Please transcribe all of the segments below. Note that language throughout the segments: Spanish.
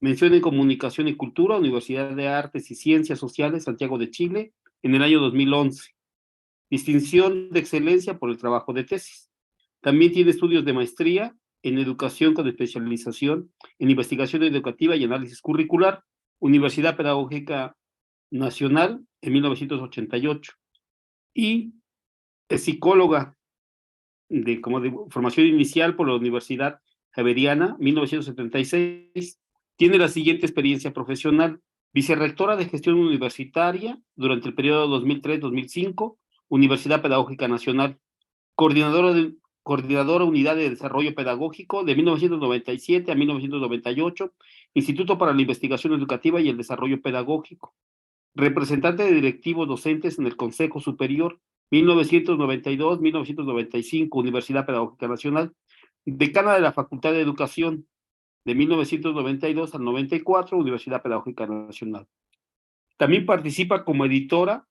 Mención en Comunicación y Cultura, Universidad de Artes y Ciencias Sociales, Santiago de Chile, en el año 2011. Distinción de excelencia por el trabajo de tesis. También tiene estudios de maestría en educación con especialización en investigación educativa y análisis curricular, Universidad Pedagógica Nacional en 1988. Y es psicóloga como de formación inicial por la Universidad Javeriana, 1976. Tiene la siguiente experiencia profesional: vicerrectora de gestión universitaria durante el periodo 2003-2005, Universidad Pedagógica Nacional, coordinadora unidad de desarrollo pedagógico de 1997 a 1998, Instituto para la Investigación Educativa y el Desarrollo Pedagógico, representante de directivos docentes en el Consejo Superior, 1992-1995, Universidad Pedagógica Nacional, decana de la Facultad de Educación, de 1992 al 94, Universidad Pedagógica Nacional. También participa como editora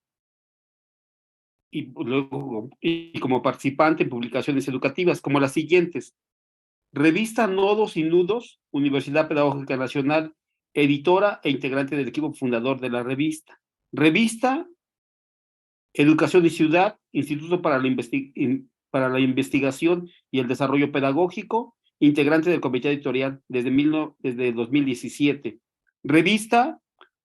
y como participante en publicaciones educativas, como las siguientes: Revista Nodos y Nudos, Universidad Pedagógica Nacional, editora e integrante del equipo fundador de la revista. Revista Educación y Ciudad, Instituto para la Investigación y el Desarrollo Pedagógico, integrante del comité editorial desde 2017. Revista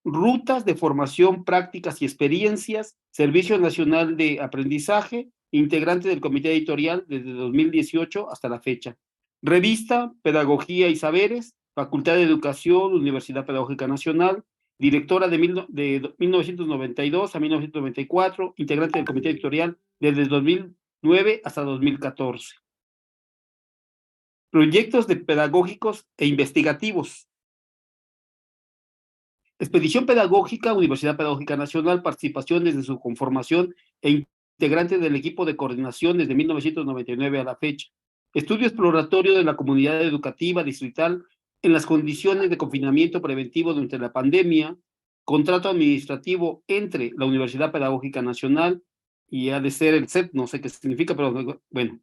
Rutas de Formación, Prácticas y Experiencias, Servicio Nacional de Aprendizaje, integrante del comité editorial desde 2018 hasta la fecha. Revista Pedagogía y Saberes, Facultad de Educación, Universidad Pedagógica Nacional, directora de 1992 a 1994, integrante del comité editorial desde 2009 hasta 2014. Proyectos pedagógicos e investigativos. Expedición Pedagógica, Universidad Pedagógica Nacional, participación desde su conformación e integrante del equipo de coordinación desde 1999 a la fecha. Estudio exploratorio de la comunidad educativa distrital en las condiciones de confinamiento preventivo durante la pandemia, contrato administrativo entre la Universidad Pedagógica Nacional y ha de ser el CEP, no sé qué significa, pero bueno,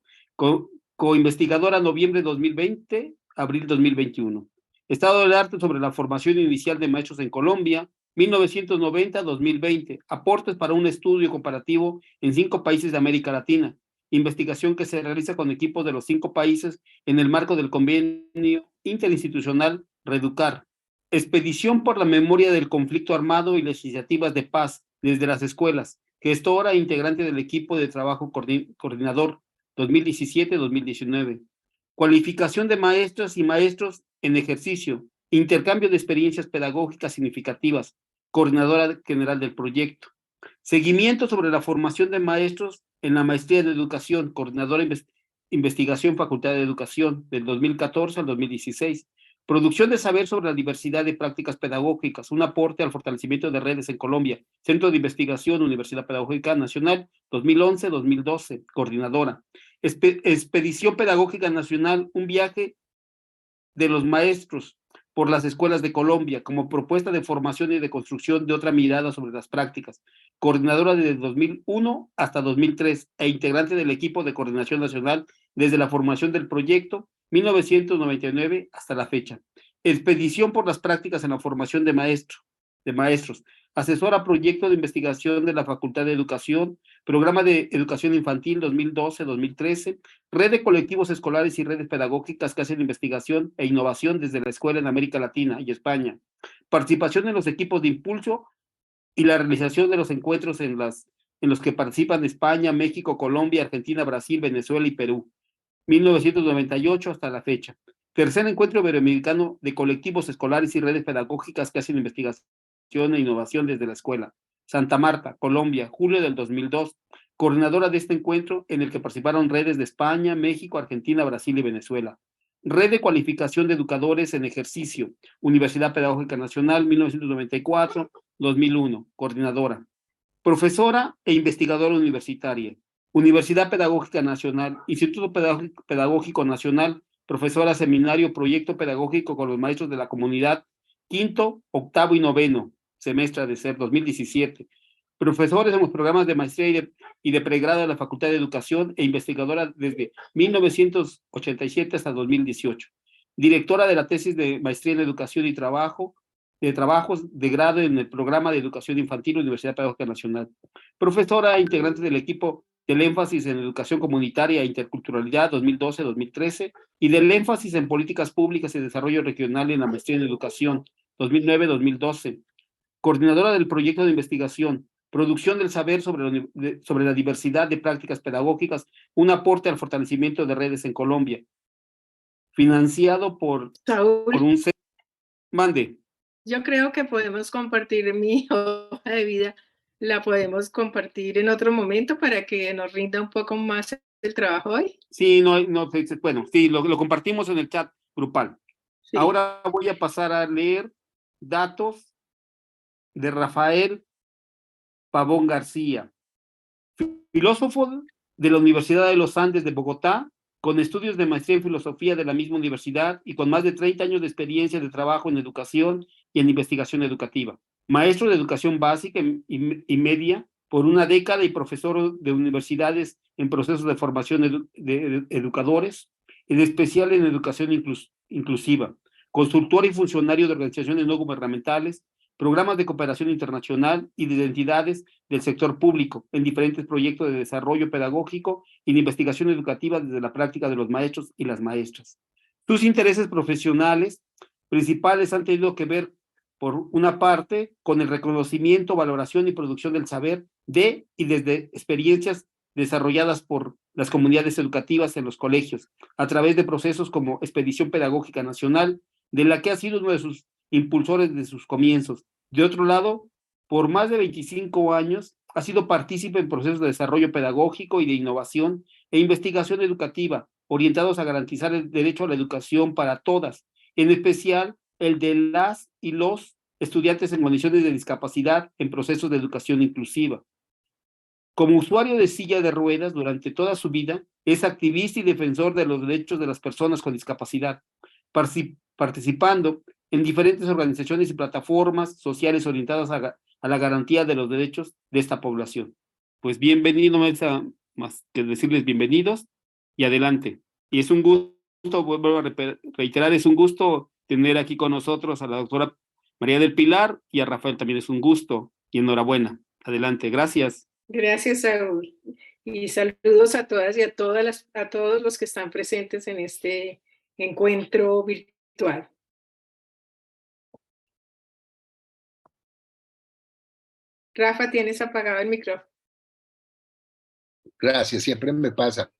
co-investigadora noviembre 2020, abril 2021. Estado del arte sobre la formación inicial de maestros en Colombia, 1990-2020. Aportes para un estudio comparativo en 5 países de América Latina. Investigación que se realiza con equipos de los 5 países en el marco del convenio interinstitucional Reeducar. Expedición por la memoria del conflicto armado y las iniciativas de paz desde las escuelas. Gestora e integrante del equipo de trabajo coordinador 2017-2019. Cualificación de maestras y maestros en ejercicio, intercambio de experiencias pedagógicas significativas, coordinadora general del proyecto. Seguimiento sobre la formación de maestros en la maestría de educación, coordinadora investigación, Facultad de Educación, del 2014 al 2016. Producción de saber sobre la diversidad de prácticas pedagógicas, un aporte al fortalecimiento de redes en Colombia. Centro de Investigación, Universidad Pedagógica Nacional, 2011-2012, coordinadora. Expedición Pedagógica Nacional, un viaje de los maestros por las escuelas de Colombia, como propuesta de formación y de construcción de otra mirada sobre las prácticas. Coordinadora desde 2001 hasta 2003 e integrante del equipo de coordinación nacional desde la formación del proyecto 1999 hasta la fecha. Expedición por las prácticas en la formación de maestros. Asesora proyecto de investigación de la Facultad de Educación, Programa de Educación Infantil 2012-2013, red de colectivos escolares y redes pedagógicas que hacen investigación e innovación desde la escuela en América Latina y España. Participación en los equipos de impulso y la realización de los encuentros en los que participan España, México, Colombia, Argentina, Brasil, Venezuela y Perú, 1998 hasta la fecha. Tercer encuentro iberoamericano de colectivos escolares y redes pedagógicas que hacen investigación e innovación desde la escuela. Santa Marta, Colombia, julio del 2002. Coordinadora de este encuentro en el que participaron redes de España, México, Argentina, Brasil y Venezuela. Red de Cualificación de Educadores en Ejercicio, Universidad Pedagógica Nacional, 1994-2001, coordinadora. Profesora e investigadora universitaria. Universidad Pedagógica Nacional, Instituto Pedagógico Nacional, profesora seminario, proyecto pedagógico con los maestros de la comunidad, 5º, 8º y 9º semestre de ser 2017. Profesores en los programas de maestría y de pregrado de la Facultad de Educación e investigadora desde 1987 hasta 2018. directora de la tesis de maestría en educación y trabajo, de trabajos de grado en el programa de educación infantil Universidad Pedagógica Nacional, profesora integrante del equipo del énfasis en educación comunitaria e interculturalidad 2012-2013 y del énfasis en políticas públicas y desarrollo regional en la maestría en educación 2009-2012, coordinadora del proyecto de investigación Producción del saber sobre la diversidad de prácticas pedagógicas, un aporte al fortalecimiento de redes en Colombia, financiado por Saúl, un... Mande. yo creo que podemos compartir mi hoja de vida, la podemos compartir en otro momento para que nos rinda un poco más el trabajo hoy. Sí, no, bueno, sí, lo compartimos en el chat grupal. Sí. Ahora voy a pasar a leer datos de Rafael Pavón García, filósofo de la Universidad de los Andes de Bogotá, con estudios de maestría en filosofía de la misma universidad y con más de 30 años de experiencia de trabajo en educación y en investigación educativa. Maestro de educación básica y media por una década y profesor de universidades en procesos de formación de educadores, en especial en educación inclusiva, consultor y funcionario de organizaciones no gubernamentales, programas de cooperación internacional y de identidades del sector público en diferentes proyectos de desarrollo pedagógico y de investigación educativa desde la práctica de los maestros y las maestras. Sus intereses profesionales principales han tenido que ver, por una parte, con el reconocimiento, valoración y producción del saber de y desde experiencias desarrolladas por las comunidades educativas en los colegios, a través de procesos como Expedición Pedagógica Nacional, de la que ha sido uno de sus impulsores de sus comienzos. De otro lado, por más de 25 años ha sido partícipe en procesos de desarrollo pedagógico y de innovación e investigación educativa orientados a garantizar el derecho a la educación para todas, en especial el de las y los estudiantes en condiciones de discapacidad en procesos de educación inclusiva. Como usuario de silla de ruedas durante toda su vida, es activista y defensor de los derechos de las personas con discapacidad, participando en diferentes organizaciones y plataformas sociales orientadas a la garantía de los derechos de esta población. Pues bienvenido, no me resta más que decirles bienvenidos y adelante. Y es un gusto, vuelvo a reiterar, es un gusto tener aquí con nosotros a la doctora María del Pilar y a Rafael también es un gusto y enhorabuena. Adelante, gracias. Gracias, Saúl. Y saludos a todas y a todos los que están presentes en este encuentro virtual. Rafa, tienes apagado el micrófono. Gracias, siempre me pasa.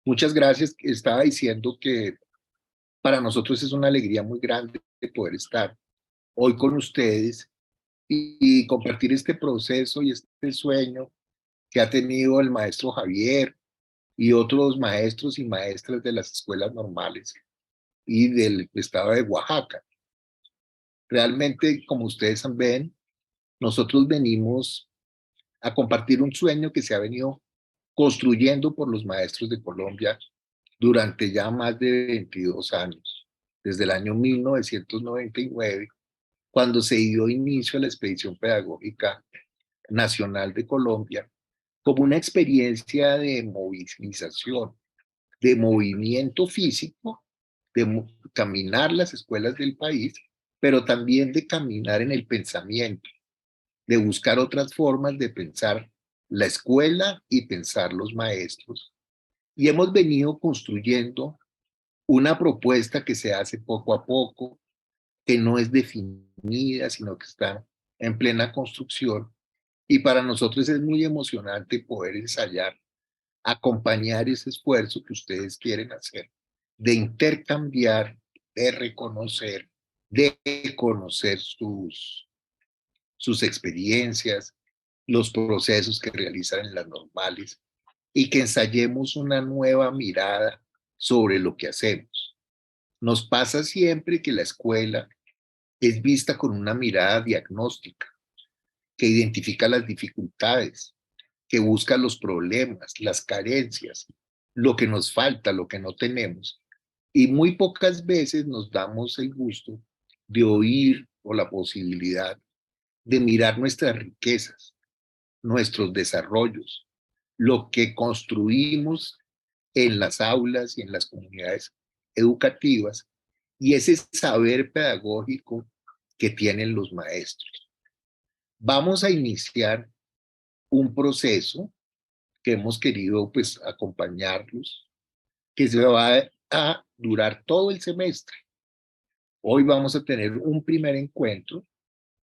Muchas gracias. Estaba diciendo que para nosotros es una alegría muy grande poder estar hoy con ustedes y compartir este proceso y este sueño que ha tenido el maestro Javier y otros maestros y maestras de las escuelas normales y del estado de Oaxaca. Realmente, como ustedes ven, nosotros venimos a compartir un sueño que se ha venido construyendo por los maestros de Colombia durante ya más de 22 años, desde el año 1999, cuando se dio inicio a la Expedición Pedagógica Nacional de Colombia, como una experiencia de movilización, de movimiento físico, de caminar las escuelas del país, pero también de caminar en el pensamiento, de buscar otras formas de pensar la escuela y pensar los maestros. Y hemos venido construyendo una propuesta que se hace poco a poco, que no es definida, sino que está en plena construcción. Y para nosotros es muy emocionante poder ensayar, acompañar ese esfuerzo que ustedes quieren hacer, de intercambiar, de reconocer, de conocer sus experiencias, los procesos que realizan en las normales y que ensayemos una nueva mirada sobre lo que hacemos. Nos pasa siempre que la escuela es vista con una mirada diagnóstica, que identifica las dificultades, que busca los problemas, las carencias, lo que nos falta, lo que no tenemos. Y muy pocas veces nos damos el gusto de oír o la posibilidad de mirar nuestras riquezas, nuestros desarrollos, lo que construimos en las aulas y en las comunidades educativas y ese saber pedagógico que tienen los maestros. Vamos a iniciar un proceso que hemos querido pues acompañarlos, que se va a durar todo el semestre. Hoy vamos a tener un primer encuentro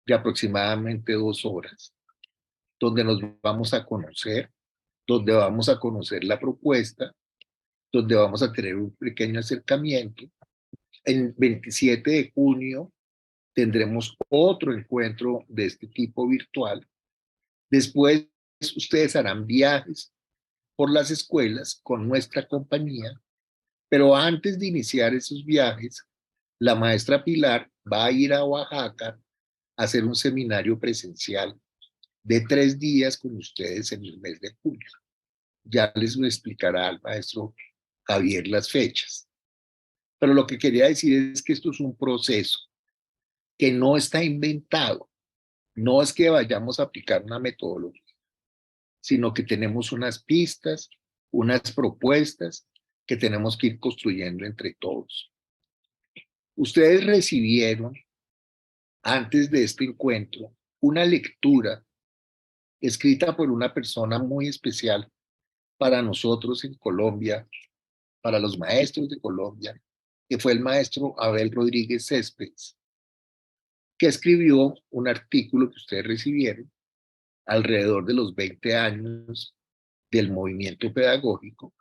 de aproximadamente 2 horas, donde nos vamos a conocer, donde vamos a conocer la propuesta, donde vamos a tener un pequeño acercamiento. El 27 de junio tendremos otro encuentro de este tipo virtual. Después ustedes harán viajes por las escuelas con nuestra compañía, pero antes de iniciar esos viajes, la maestra Pilar va a ir a Oaxaca a hacer un seminario presencial de 3 días con ustedes en el mes de julio. Ya les explicará al maestro Javier las fechas. Pero lo que quería decir es que esto es un proceso que no está inventado. No es que vayamos a aplicar una metodología, sino que tenemos unas pistas, unas propuestas que tenemos que ir construyendo entre todos. Ustedes recibieron, antes de este encuentro, una lectura escrita por una persona muy especial para nosotros en Colombia, para los maestros de Colombia, que fue el maestro Abel Rodríguez Céspedes, que escribió un artículo que ustedes recibieron alrededor de los 20 años del movimiento pedagógico,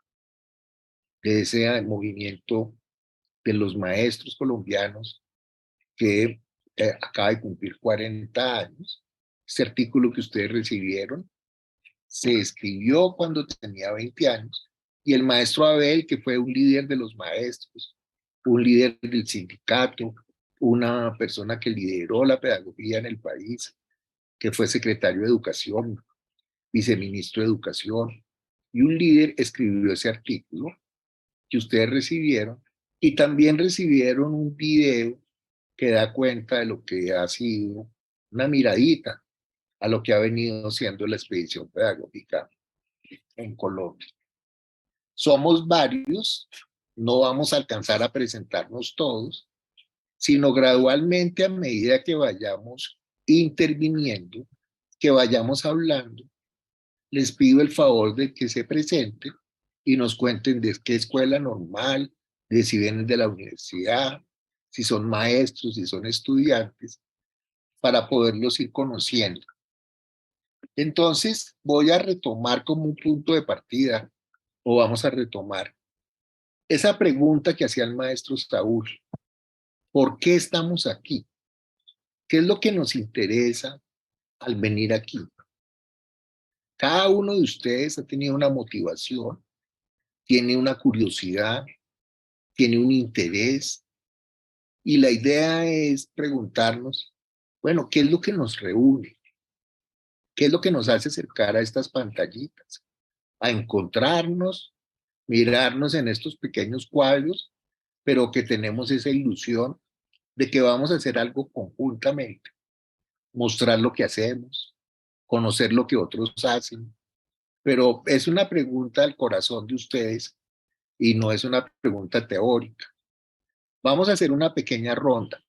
de ese movimiento de los maestros colombianos que acaba de cumplir 40 años. Este artículo que ustedes recibieron se escribió cuando tenía 20 años y el maestro Abel, que fue un líder de los maestros, un líder del sindicato, una persona que lideró la pedagogía en el país, que fue secretario de Educación, viceministro de Educación, y un líder escribió ese artículo que ustedes recibieron y también recibieron un video que da cuenta de lo que ha sido una miradita a lo que ha venido siendo la expedición pedagógica en Colombia. Somos varios, no vamos a alcanzar a presentarnos todos, sino gradualmente a medida que vayamos interviniendo, que vayamos hablando, les pido el favor de que se presenten y nos cuenten de qué escuela normal, de si vienen de la universidad, si son maestros, si son estudiantes, para poderlos ir conociendo. Entonces, voy a retomar como un punto de partida, o vamos a retomar esa pregunta que hacía el maestro Saúl. ¿Por qué estamos aquí? ¿Qué es lo que nos interesa al venir aquí? Cada uno de ustedes ha tenido una motivación, tiene una curiosidad, tiene un interés, y la idea es preguntarnos, bueno, ¿qué es lo que nos reúne? ¿Qué es lo que nos hace acercar a estas pantallitas? A encontrarnos, mirarnos en estos pequeños cuadros, pero que tenemos esa ilusión de que vamos a hacer algo conjuntamente, mostrar lo que hacemos, conocer lo que otros hacen, pero es una pregunta al corazón de ustedes y no es una pregunta teórica. Vamos a hacer una pequeña ronda.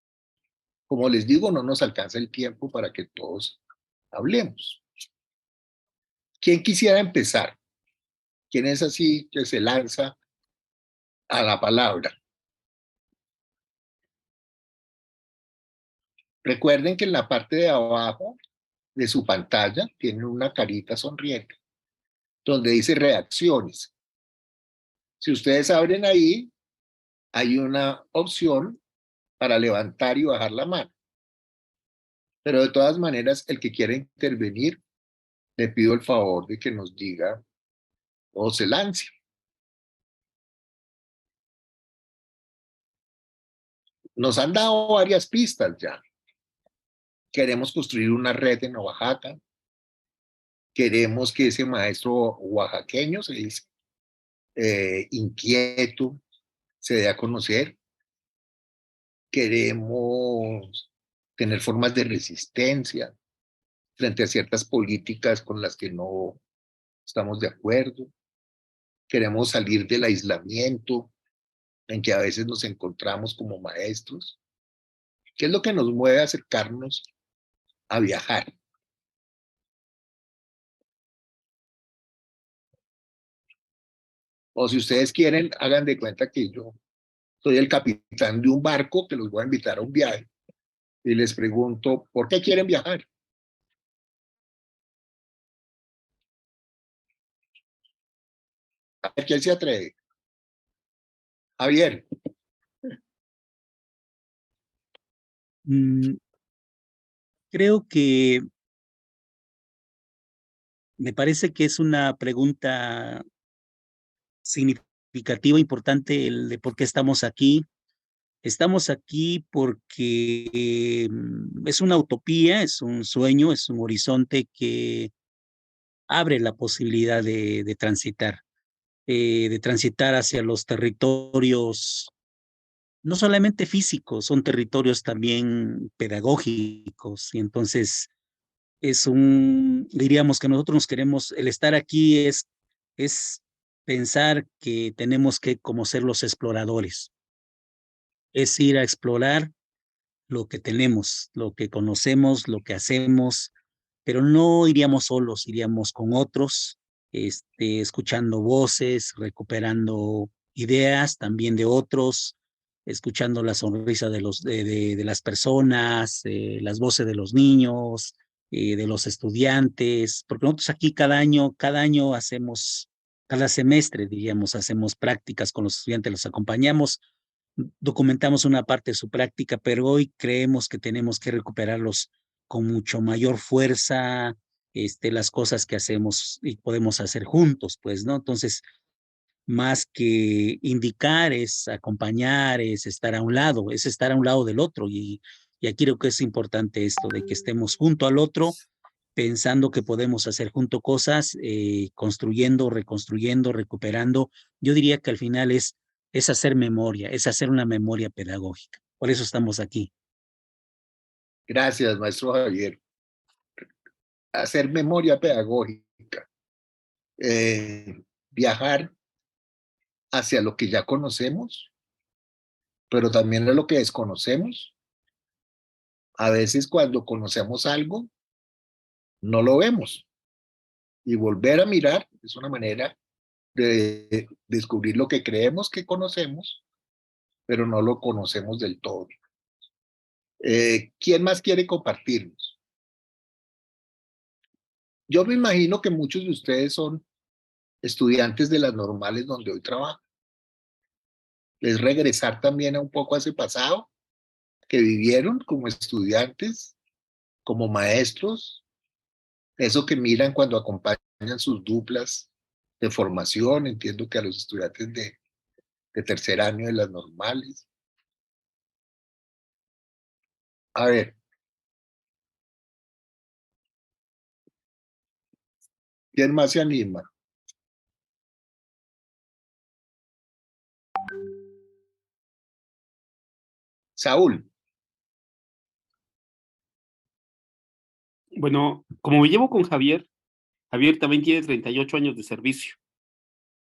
Como les digo, no nos alcanza el tiempo para que todos hablemos. ¿Quién quisiera empezar? ¿Quién es así que se lanza a la palabra? Recuerden que en la parte de abajo de su pantalla tienen una carita sonriente donde dice reacciones. Si ustedes abren ahí, hay una opción para levantar y bajar la mano. Pero de todas maneras, el que quiera intervenir, le pido el favor de que nos diga o se lance. Nos han dado varias pistas ya. Queremos construir una red en Oaxaca. Queremos que ese maestro oaxaqueño se dice, inquieto, se dé a conocer. Queremos tener formas de resistencia frente a ciertas políticas con las que no estamos de acuerdo. Queremos salir del aislamiento, en que a veces nos encontramos como maestros. ¿Qué es lo que nos mueve a acercarnos a viajar? O si ustedes quieren, hagan de cuenta que yo soy el capitán de un barco que los voy a invitar a un viaje y les pregunto, ¿por qué quieren viajar? A ver, ¿quién se atreve? Javier. Creo que me parece que es una pregunta significativa, importante, el de por qué estamos aquí. Estamos aquí porque es una utopía, es un sueño, es un horizonte que abre la posibilidad de transitar hacia los territorios, no solamente físicos, son territorios también pedagógicos. Y entonces diríamos que nosotros nos queremos, el estar aquí es pensar que tenemos que como ser los exploradores, es ir a explorar lo que tenemos, lo que conocemos, lo que hacemos, pero no iríamos solos, iríamos con otros, escuchando voces, recuperando ideas también de otros, escuchando la sonrisa de las personas, las voces de los niños, de los estudiantes, porque nosotros aquí cada año hacemos, cada semestre, diríamos, hacemos prácticas con los estudiantes, los acompañamos, documentamos una parte de su práctica, pero hoy creemos que tenemos que recuperarlos con mucho mayor fuerza, las cosas que hacemos y podemos hacer juntos, pues, ¿no? Entonces, más que indicar, es acompañar, es estar a un lado, es estar a un lado del otro. Y aquí creo que es importante esto de que estemos junto al otro, pensando que podemos hacer junto cosas, construyendo, reconstruyendo, recuperando. Yo diría que al final es hacer memoria, es hacer una memoria pedagógica. Por eso estamos aquí. Gracias, maestro Javier. Hacer memoria pedagógica. Viajar hacia lo que ya conocemos, pero también a lo que desconocemos. A veces cuando conocemos algo, no lo vemos. Y volver a mirar es una manera de descubrir lo que creemos que conocemos, pero no lo conocemos del todo. ¿Quién más quiere compartirnos? Yo me imagino que muchos de ustedes son estudiantes de las normales donde hoy trabajan. Es regresar también a un poco a ese pasado que vivieron como estudiantes, como maestros, eso que miran cuando acompañan sus duplas de formación, entiendo que a los estudiantes de tercer año de las normales. A ver, ¿quién más se anima? Saúl. Bueno, como me llevo con Javier, Javier también tiene 38 años de servicio.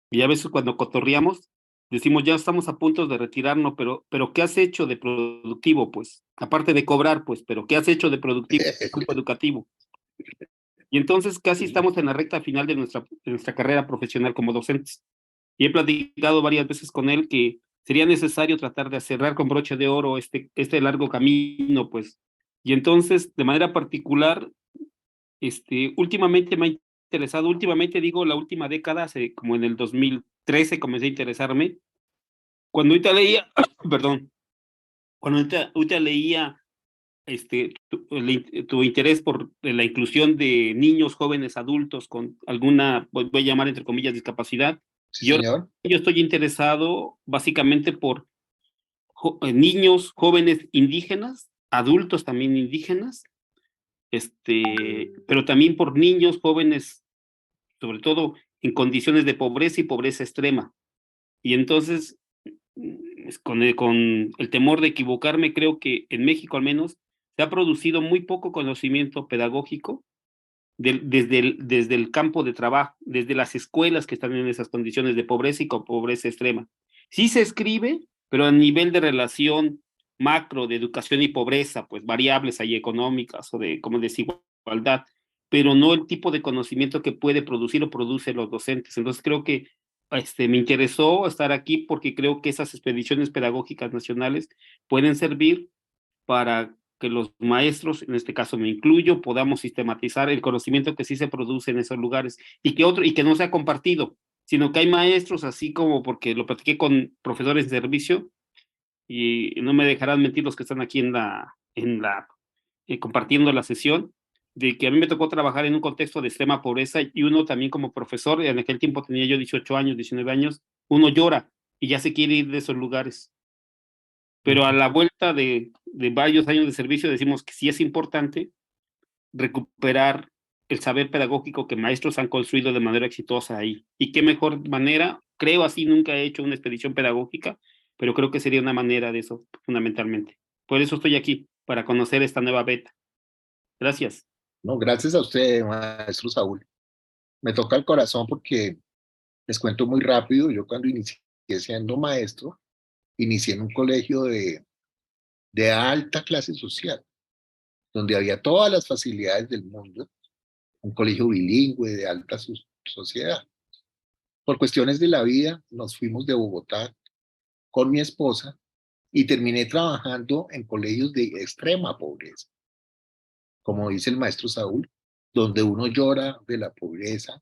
Y a veces cuando cotorreamos, decimos, ya estamos a punto de retirarnos, pero ¿qué has hecho de productivo, pues? Aparte de cobrar, pues, pero ¿qué has hecho de productivo, campo educativo? Y entonces casi estamos en la recta final de nuestra carrera profesional como docentes. Y he platicado varias veces con él que sería necesario tratar de cerrar con broche de oro este largo camino, pues. Y entonces, de manera particular, últimamente me ha interesado, últimamente digo la última década, como en el 2013 comencé a interesarme, cuando ahorita leía, perdón, cuando ahorita leía tu interés por la inclusión de niños, jóvenes, adultos con alguna, voy a llamar entre comillas, discapacidad. Sí, Yo, señor. yo estoy interesado básicamente por niños, jóvenes indígenas, adultos también indígenas, pero también por niños, jóvenes, sobre todo en condiciones de pobreza y pobreza extrema. Y entonces, con el temor de equivocarme, creo que en México al menos se ha producido muy poco conocimiento pedagógico desde el campo de trabajo, desde las escuelas que están en esas condiciones de pobreza y con pobreza extrema. Sí se escribe, pero a nivel de relación macro de educación y pobreza, pues variables ahí económicas o de como desigualdad, pero no el tipo de conocimiento que puede producir o produce los docentes. Entonces creo que me interesó estar aquí porque creo que esas expediciones pedagógicas nacionales pueden servir para que los maestros, en este caso me incluyo, podamos sistematizar el conocimiento que sí se produce en esos lugares y que no sea compartido, sino que hay maestros, así como porque lo platiqué con profesores de servicio, y no me dejarán mentir los que están aquí compartiendo la sesión, de que a mí me tocó trabajar en un contexto de extrema pobreza y uno también como profesor, en aquel tiempo tenía yo 18 años, 19 años, uno llora y ya se quiere ir de esos lugares. Pero a la vuelta de varios años de servicio decimos que sí es importante recuperar el saber pedagógico que maestros han construido de manera exitosa ahí. Y qué mejor manera, creo así, nunca he hecho una expedición pedagógica, pero creo que sería una manera de eso, fundamentalmente. Por eso estoy aquí, para conocer esta nueva beta. Gracias. No, gracias a usted, maestro Saúl. Me toca el corazón porque les cuento muy rápido. Yo cuando inicié siendo maestro, inicié en un colegio de alta clase social, donde había todas las facilidades del mundo, un colegio bilingüe de alta sociedad. Por cuestiones de la vida, nos fuimos de Bogotá con mi esposa y terminé trabajando en colegios de extrema pobreza, como dice el maestro Saúl, donde uno llora de la pobreza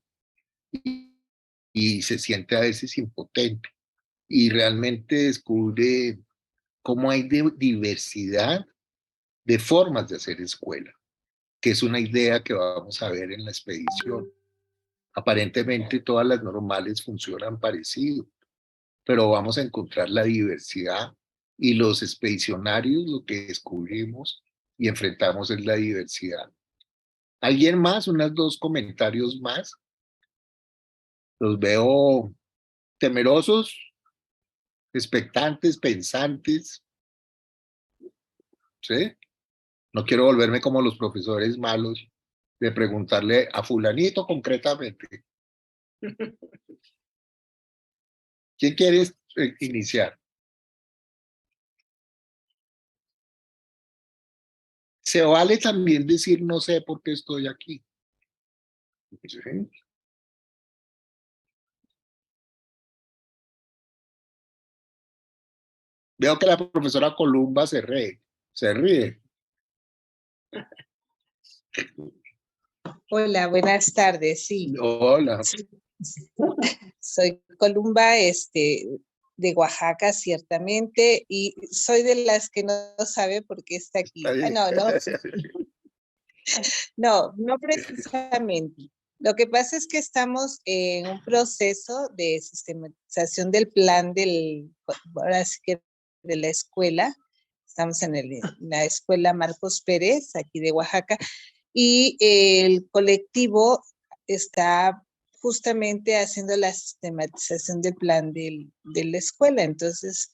y se siente a veces impotente y realmente descubre cómo hay diversidad de formas de hacer escuela, que es una idea que vamos a ver en la expedición. Aparentemente todas las normales funcionan parecido, pero vamos a encontrar la diversidad y los expedicionarios lo que descubrimos y enfrentamos es la diversidad. ¿Alguien más? Unos dos comentarios más. Los veo temerosos, expectantes, pensantes, ¿sí? No quiero volverme como los profesores malos de preguntarle a fulanito concretamente. ¿Quién quiere iniciar? Se vale también decir no sé por qué estoy aquí. ¿Sí? Veo que la profesora Columba se ríe. Se ríe. Hola, buenas tardes. Sí, Hola. soy Columba, de Oaxaca, ciertamente, y soy de las que no sabe por qué está aquí. No precisamente. Lo que pasa es que estamos en un proceso de sistematización del plan ahora sí que de la escuela. Estamos en la escuela Marcos Pérez, aquí de Oaxaca, y el colectivo está justamente haciendo la sistematización del plan de la escuela. Entonces,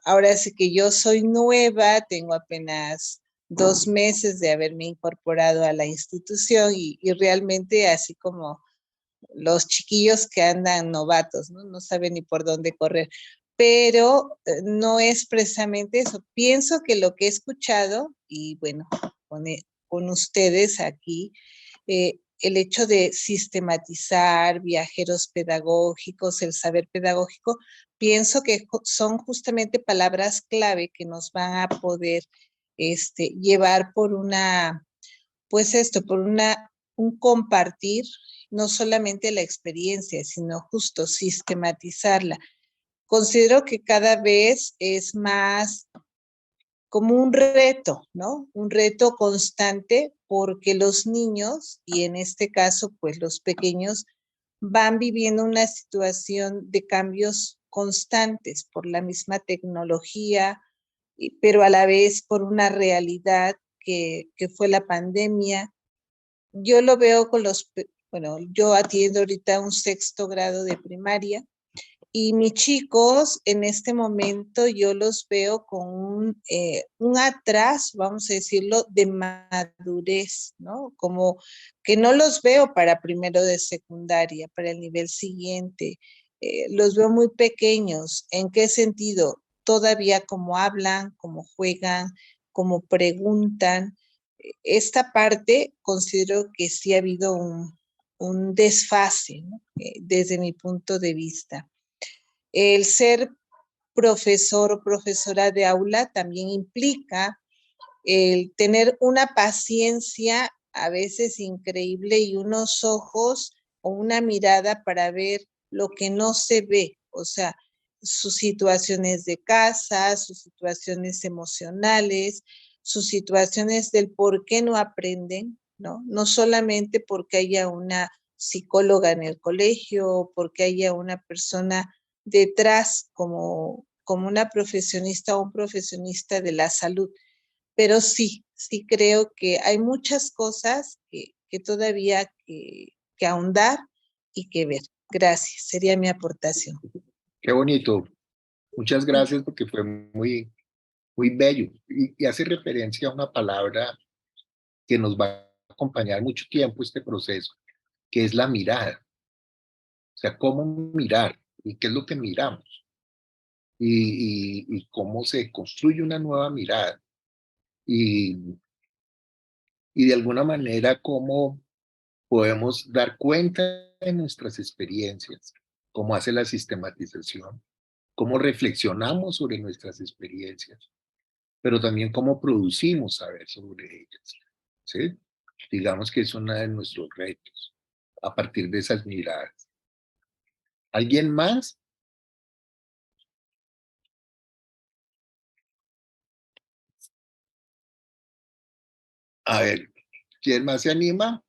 ahora sí que yo soy nueva, tengo apenas 2 meses de haberme incorporado a la institución y realmente así como los chiquillos que andan novatos, ¿no? No saben ni por dónde correr. Pero no es precisamente eso. Pienso que lo que he escuchado, y bueno, con ustedes aquí, el hecho de sistematizar viajeros pedagógicos, el saber pedagógico, pienso que son justamente palabras clave que nos van a poder llevar por un compartir, no solamente la experiencia, sino justo sistematizarla. Considero que cada vez es más como un reto, ¿no? Un reto constante porque los niños, y en este caso, pues los pequeños, van viviendo una situación de cambios constantes por la misma tecnología, pero a la vez por una realidad que fue la pandemia. Yo lo veo yo atiendo ahorita un 6º grado de primaria, y mis chicos en este momento yo los veo con un atraso, vamos a decirlo, de madurez, ¿no? Como que no los veo para primero de secundaria, para el nivel siguiente. Los veo muy pequeños. ¿En qué sentido? todavía cómo hablan, cómo juegan, cómo preguntan. Esta parte considero que sí ha habido un desfase, ¿no? Desde mi punto de vista. El ser profesor o profesora de aula también implica el tener una paciencia a veces increíble y unos ojos o una mirada para ver lo que no se ve, o sea, sus situaciones de casa, sus situaciones emocionales, sus situaciones del por qué no aprenden, ¿no? No solamente porque haya una psicóloga en el colegio, porque haya una persona detrás como una profesionista o un profesionista de la salud, pero sí, sí creo que hay muchas cosas que todavía que ahondar y que ver. Gracias, sería mi aportación. Qué bonito. Muchas gracias porque fue muy, muy bello y hace referencia a una palabra que nos va a acompañar mucho tiempo este proceso, que es la mirada. O sea, cómo mirar y qué es lo que miramos y cómo se construye una nueva mirada y de alguna manera cómo podemos dar cuenta de nuestras experiencias, cómo hace la sistematización, cómo reflexionamos sobre nuestras experiencias, pero también cómo producimos saber sobre ellas. ¿Sí? Digamos que es uno de nuestros retos a partir de esas miradas. ¿Alguien más? A ver, ¿quién más se anima?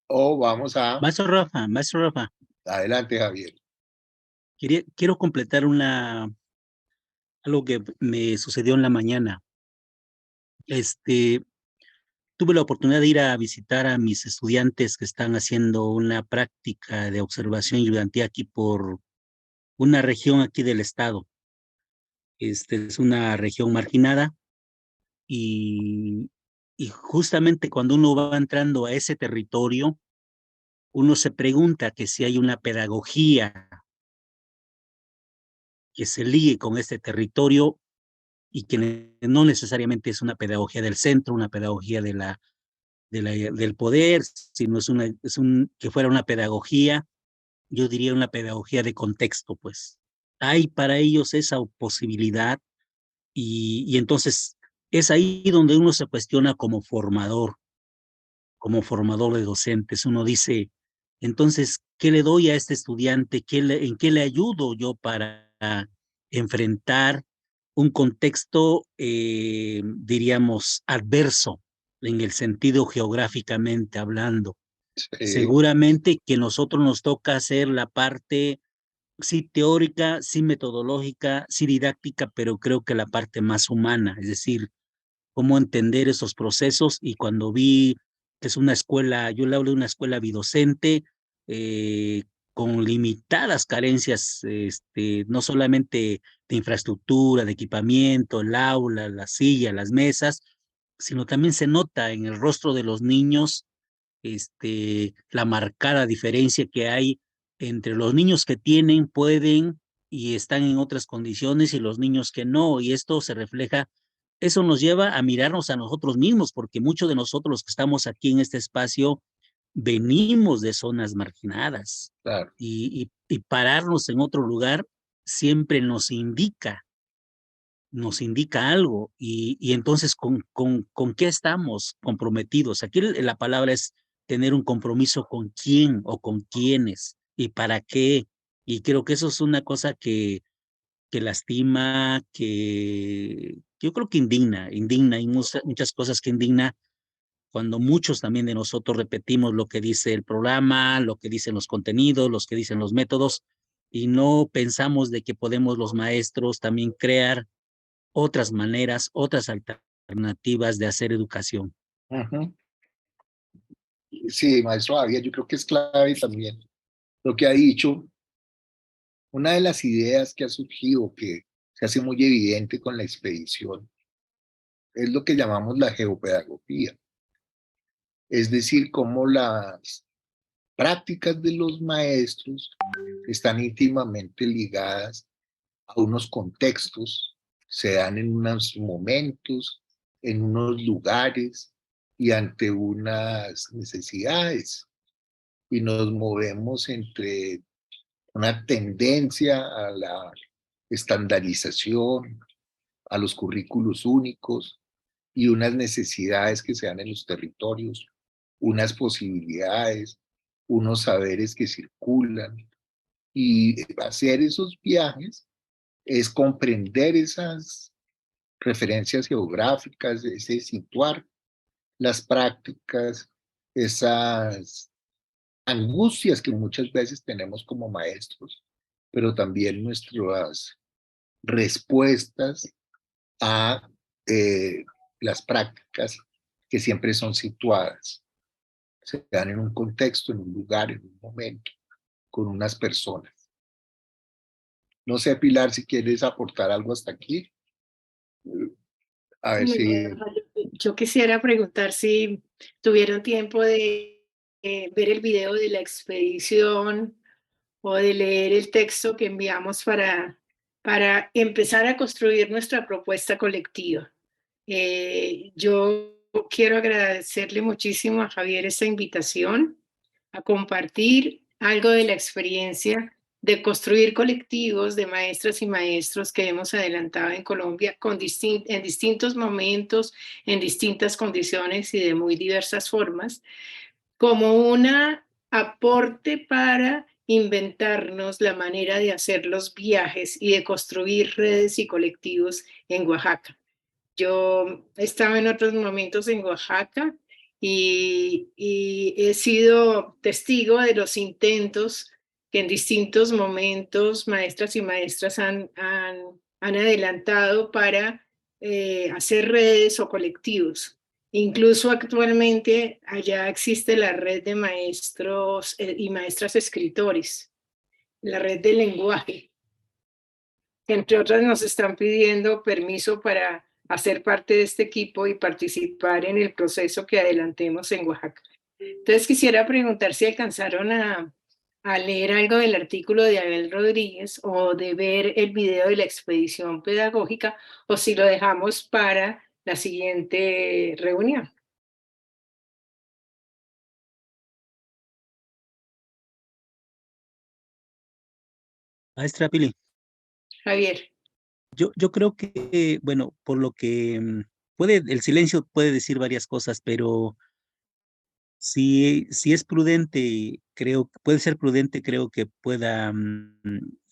O vamos a... Maestro Rafa, Adelante, Javier. quiero completar algo que me sucedió en la mañana. Tuve la oportunidad de ir a visitar a mis estudiantes que están haciendo una práctica de observación y ayudantía aquí por una región aquí del estado. Es una región marginada y, y justamente cuando uno va entrando a ese territorio, uno se pregunta que si hay una pedagogía que se ligue con este territorio y que no necesariamente es una pedagogía del centro, una pedagogía del poder, sino que fuera una pedagogía, yo diría una pedagogía de contexto, pues. Hay para ellos esa posibilidad y entonces es ahí donde uno se cuestiona como formador de docentes. Uno dice, entonces, ¿qué le doy a este estudiante? ¿En qué le ayudo yo para enfrentar un contexto, diríamos, adverso en el sentido geográficamente hablando? Sí, Seguramente que nosotros nos toca hacer la parte, sí teórica, sí metodológica, sí didáctica, pero creo que la parte más humana, es decir, cómo entender esos procesos. Y cuando vi que es una escuela, yo le hablo de una escuela bidocente, con limitadas carencias, no solamente de infraestructura, de equipamiento, el aula, la silla, las mesas, sino también se nota en el rostro de los niños, la marcada diferencia que hay entre los niños que tienen, pueden y están en otras condiciones y los niños que no, y esto se refleja. Eso nos lleva a mirarnos a nosotros mismos, porque muchos de nosotros los que estamos aquí en este espacio venimos de zonas marginadas claro. y pararnos en otro lugar siempre nos indica algo y entonces ¿con qué estamos comprometidos? Aquí la palabra es tener un compromiso con quién o con quiénes y para qué. Y creo que eso es una cosa que lastima, que yo creo que indigna, hay muchas cosas que indigna cuando muchos también de nosotros repetimos lo que dice el programa, lo que dicen los contenidos, los que dicen los métodos, y no pensamos de que podemos los maestros también crear otras maneras, otras alternativas de hacer educación. Ujú. Sí, maestro Javier, yo creo que es clave también lo que ha dicho. Una de las ideas que ha surgido, que se hace muy evidente con la expedición, es lo que llamamos la geopedagogía. Es decir, cómo las prácticas de los maestros están íntimamente ligadas a unos contextos, se dan en unos momentos, en unos lugares y ante unas necesidades. Y nos movemos entre una tendencia a la estandarización, a los currículos únicos y unas necesidades que se dan en los territorios, unas posibilidades, unos saberes que circulan. Y hacer esos viajes es comprender esas referencias geográficas, ese situar las prácticas, esas angustias que muchas veces tenemos como maestros, pero también nuestras respuestas a las prácticas que siempre son situadas, se dan en un contexto, en un lugar, en un momento, con unas personas. No sé, Pilar, si quieres aportar algo hasta aquí. A ver si... Yo quisiera preguntar si tuvieron tiempo de ver el video de la expedición o de leer el texto que enviamos para empezar a construir nuestra propuesta colectiva. Yo quiero agradecerle muchísimo a Javier esta invitación a compartir algo de la experiencia de construir colectivos de maestras y maestros que hemos adelantado en Colombia en distintos momentos, en distintas condiciones y de muy diversas formas, como un aporte para inventarnos la manera de hacer los viajes y de construir redes y colectivos en Oaxaca. Yo estaba en otros momentos en Oaxaca y he sido testigo de los intentos que en distintos momentos maestras y maestras han adelantado para hacer redes o colectivos. Incluso actualmente allá existe la red de maestros y maestras escritores, la red del lenguaje. Entre otras nos están pidiendo permiso para hacer parte de este equipo y participar en el proceso que adelantemos en Oaxaca. Entonces quisiera preguntar si alcanzaron a leer algo del artículo de Abel Rodríguez o de ver el video de la expedición pedagógica o si lo dejamos para la siguiente reunión. Maestra Pili, Javier. yo creo que, bueno, por lo que el silencio puede decir varias cosas, pero si es prudente, puede ser prudente, creo que pueda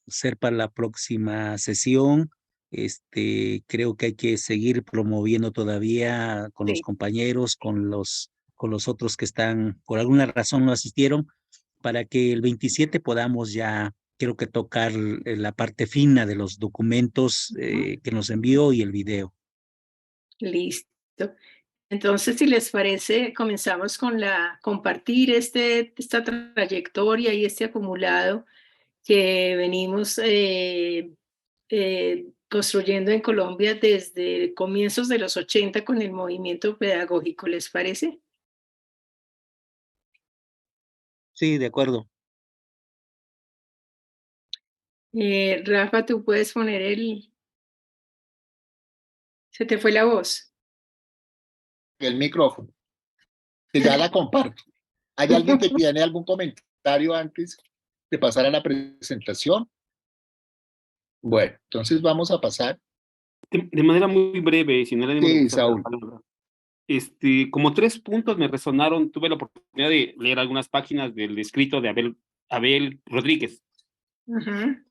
ser para la próxima sesión. Creo que hay que seguir promoviendo todavía con los Sí. compañeros, con los otros que están, por alguna razón no asistieron, para que el 27 podamos ya, creo que tocar la parte fina de los documentos que nos envió y el video. Listo. Entonces, si les parece, comenzamos con compartir esta trayectoria y este acumulado que venimos construyendo en Colombia desde comienzos de los 80 con el movimiento pedagógico, ¿les parece? Sí, de acuerdo. Rafa, tú puedes poner Se te fue la voz. El micrófono, que ya la comparto. ¿Hay alguien que tiene algún comentario antes de pasar a la presentación? Bueno, entonces vamos a pasar. De manera muy breve, sin el ánimo de Sí, usar la Saúl. palabra. Como 3 puntos me resonaron. Tuve la oportunidad de leer algunas páginas del escrito de Abel Rodríguez. Ajá.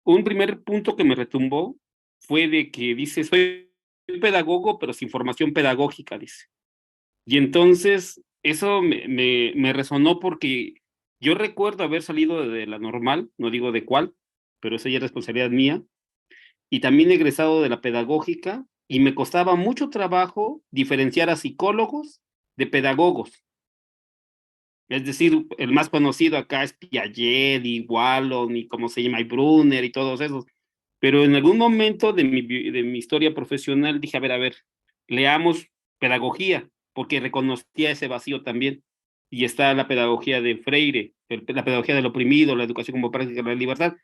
Un primer punto que me retumbó fue de que dice, soy pedagogo, pero sin formación pedagógica, dice. Y entonces eso me resonó porque yo recuerdo haber salido de la normal, no digo de cuál, pero eso ya es responsabilidad mía, y también egresado de la pedagógica, y me costaba mucho trabajo diferenciar a psicólogos de pedagogos. Es decir, el más conocido acá es Piaget y Wallon y cómo se llama, y Brunner y todos esos. Pero en algún momento de mi historia profesional dije, a ver, leamos pedagogía, porque reconocía ese vacío también. Y está la pedagogía de Freire, la pedagogía del oprimido, la educación como práctica de la libertad.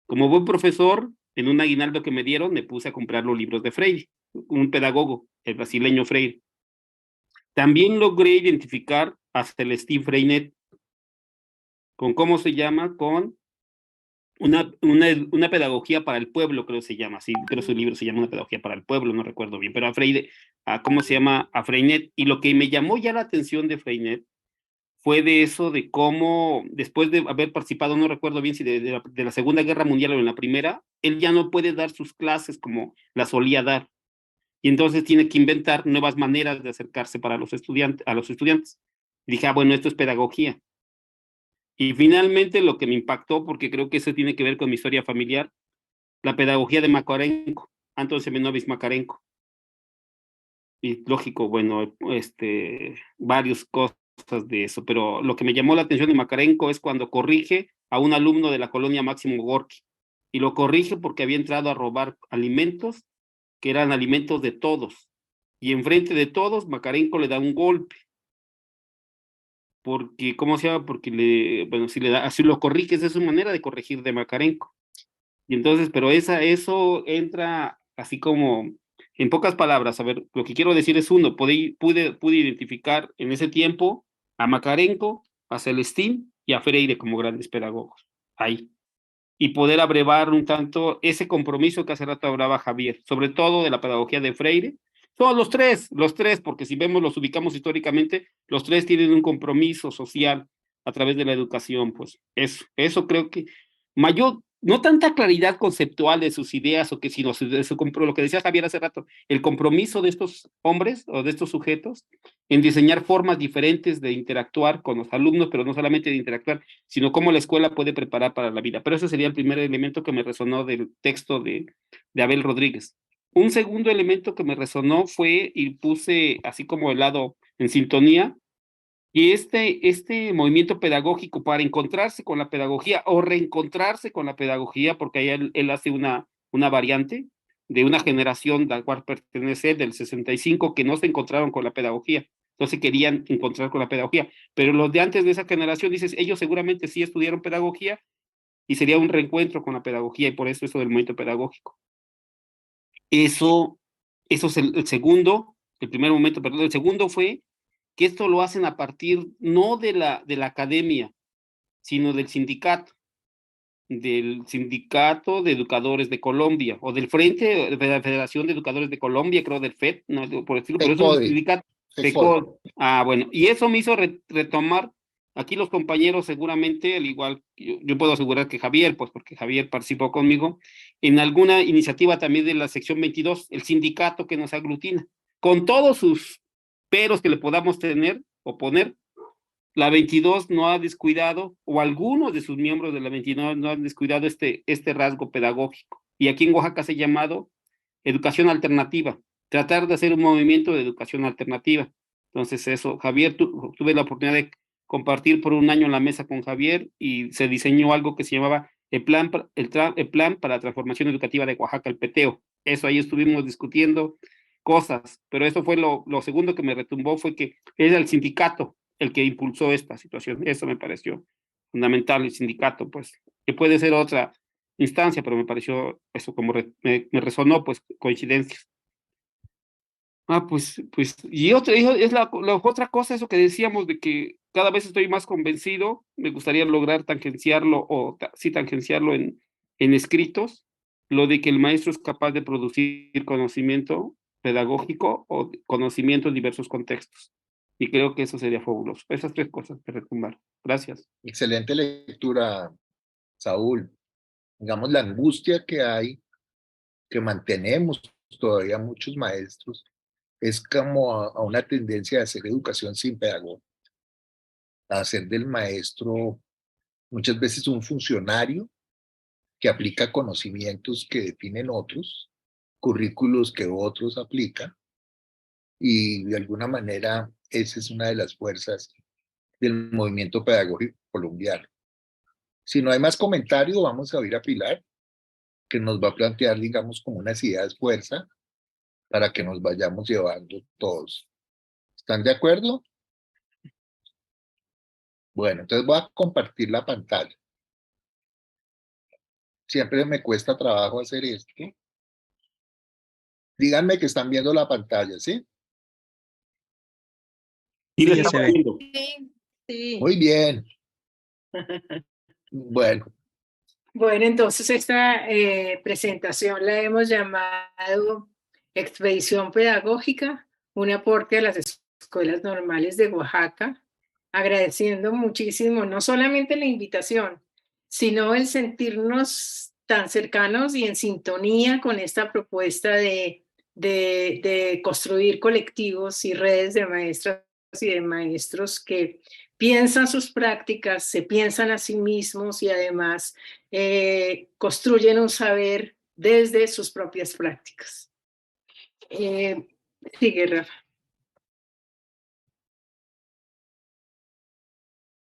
Como buen profesor, en un aguinaldo que me dieron, me puse a comprar los libros de Freire, un pedagogo, el brasileño Freire. También logré identificar a Celestín Freinet, con cómo se llama, con una pedagogía para el pueblo, creo que se llama, sí, creo que su libro se llama Una pedagogía para el pueblo, no recuerdo bien, pero a Freire, ¿cómo se llama? A Freinet. Y lo que me llamó ya la atención de Freinet fue de eso, de cómo, después de haber participado, no recuerdo bien si de la Segunda Guerra Mundial o en la Primera, él ya no puede dar sus clases como las solía dar. Y entonces tiene que inventar nuevas maneras de acercarse para los estudiantes, a los estudiantes. Y dije, bueno, esto es pedagogía. Y finalmente lo que me impactó, porque creo que eso tiene que ver con mi historia familiar, la pedagogía de Makarenko, Anton Semenovic Makarenko. Y lógico, bueno, varias cosas de eso, pero lo que me llamó la atención de Makarenko es cuando corrige a un alumno de la colonia Máximo Gorki, y lo corrige porque había entrado a robar alimentos que eran alimentos de todos, y enfrente de todos Makarenko le da un golpe, porque, ¿cómo se llama? Porque bueno, si le da, así lo corrige, esa es su manera de corregir de Makarenko. Y entonces, pero eso entra así como, en pocas palabras, a ver, lo que quiero decir es uno, pude identificar en ese tiempo a Makarenko, a Celestín y a Freire como grandes pedagogos, ahí. Y poder abrevar un tanto ese compromiso que hace rato hablaba Javier, sobre todo de la pedagogía de Freire. Son los tres, porque si vemos, los ubicamos históricamente, los tres tienen un compromiso social a través de la educación, pues eso creo que mayor, no tanta claridad conceptual de sus ideas, o que sino lo que decía Javier hace rato, el compromiso de estos hombres o de estos sujetos en diseñar formas diferentes de interactuar con los alumnos, pero no solamente de interactuar, sino cómo la escuela puede preparar para la vida. Pero ese sería el primer elemento que me resonó del texto de Abel Rodríguez. Un segundo elemento que me resonó fue, y puse así como el lado en sintonía, y este movimiento pedagógico para encontrarse con la pedagogía o reencontrarse con la pedagogía, porque ahí él hace una variante de una generación a la cual pertenece, del 65, que no se encontraron con la pedagogía, no se querían encontrar con la pedagogía, pero los de antes de esa generación, dices, ellos seguramente sí estudiaron pedagogía y sería un reencuentro con la pedagogía, y por eso del movimiento pedagógico. Eso es el segundo, el primer momento, perdón, el segundo fue que esto lo hacen a partir no de la academia, sino del sindicato de Educadores de Colombia, o del Frente de la Federación de Educadores de Colombia, creo del FED, no, por decirlo, pero eso es el sindicato. FECODE. Bueno, y eso me hizo retomar, aquí los compañeros seguramente, al igual, yo puedo asegurar que Javier, pues porque Javier participó conmigo, en alguna iniciativa también de la sección 22, el sindicato que nos aglutina, con todos sus peros que le podamos tener o poner, la 22 no ha descuidado, o algunos de sus miembros de la 22 no han descuidado este rasgo pedagógico. Y aquí en Oaxaca se ha llamado educación alternativa, tratar de hacer un movimiento de educación alternativa. Entonces eso, Javier, tuve la oportunidad de compartir por un año en la mesa con Javier, y se diseñó algo que se llamaba el plan para la transformación educativa de Oaxaca, el PTEO. Eso ahí estuvimos discutiendo cosas, pero eso fue lo segundo que me retumbó, fue que era el sindicato el que impulsó esta situación. Eso me pareció fundamental, el sindicato, pues, que puede ser otra instancia, pero me pareció eso, como me resonó, pues, coincidencias. Pues, y es la otra cosa, eso que decíamos, de que cada vez estoy más convencido, me gustaría lograr tangenciarlo, o sí tangenciarlo en escritos, lo de que el maestro es capaz de producir conocimiento pedagógico o conocimiento en diversos contextos. Y creo que eso sería fabuloso. Esas tres cosas que retumbar. Gracias. Excelente lectura, Saúl. Digamos, la angustia que hay, que mantenemos todavía muchos maestros, es como a una tendencia de hacer educación sin pedagogo, a hacer del maestro muchas veces un funcionario que aplica conocimientos que definen otros, currículos que otros aplican, y de alguna manera esa es una de las fuerzas del movimiento pedagógico colombiano. Si no hay más comentario, vamos a oír a Pilar, que nos va a plantear, digamos, como unas ideas fuerza para que nos vayamos llevando todos. ¿Están de acuerdo? Bueno, entonces voy a compartir la pantalla. siempre me cuesta trabajo hacer esto. Díganme que están viendo la pantalla, ¿sí? Y le Sí, estamos se ve. viendo. Sí, sí. Muy bien. Bueno, Bueno, entonces esta presentación la hemos llamado Expedición Pedagógica, un aporte a las escuelas normales de Oaxaca, agradeciendo muchísimo no solamente la invitación, sino el sentirnos tan cercanos y en sintonía con esta propuesta de construir colectivos y redes de maestras y de maestros que piensan sus prácticas, se piensan a sí mismos y además construyen un saber desde sus propias prácticas. Sigue, Rafa.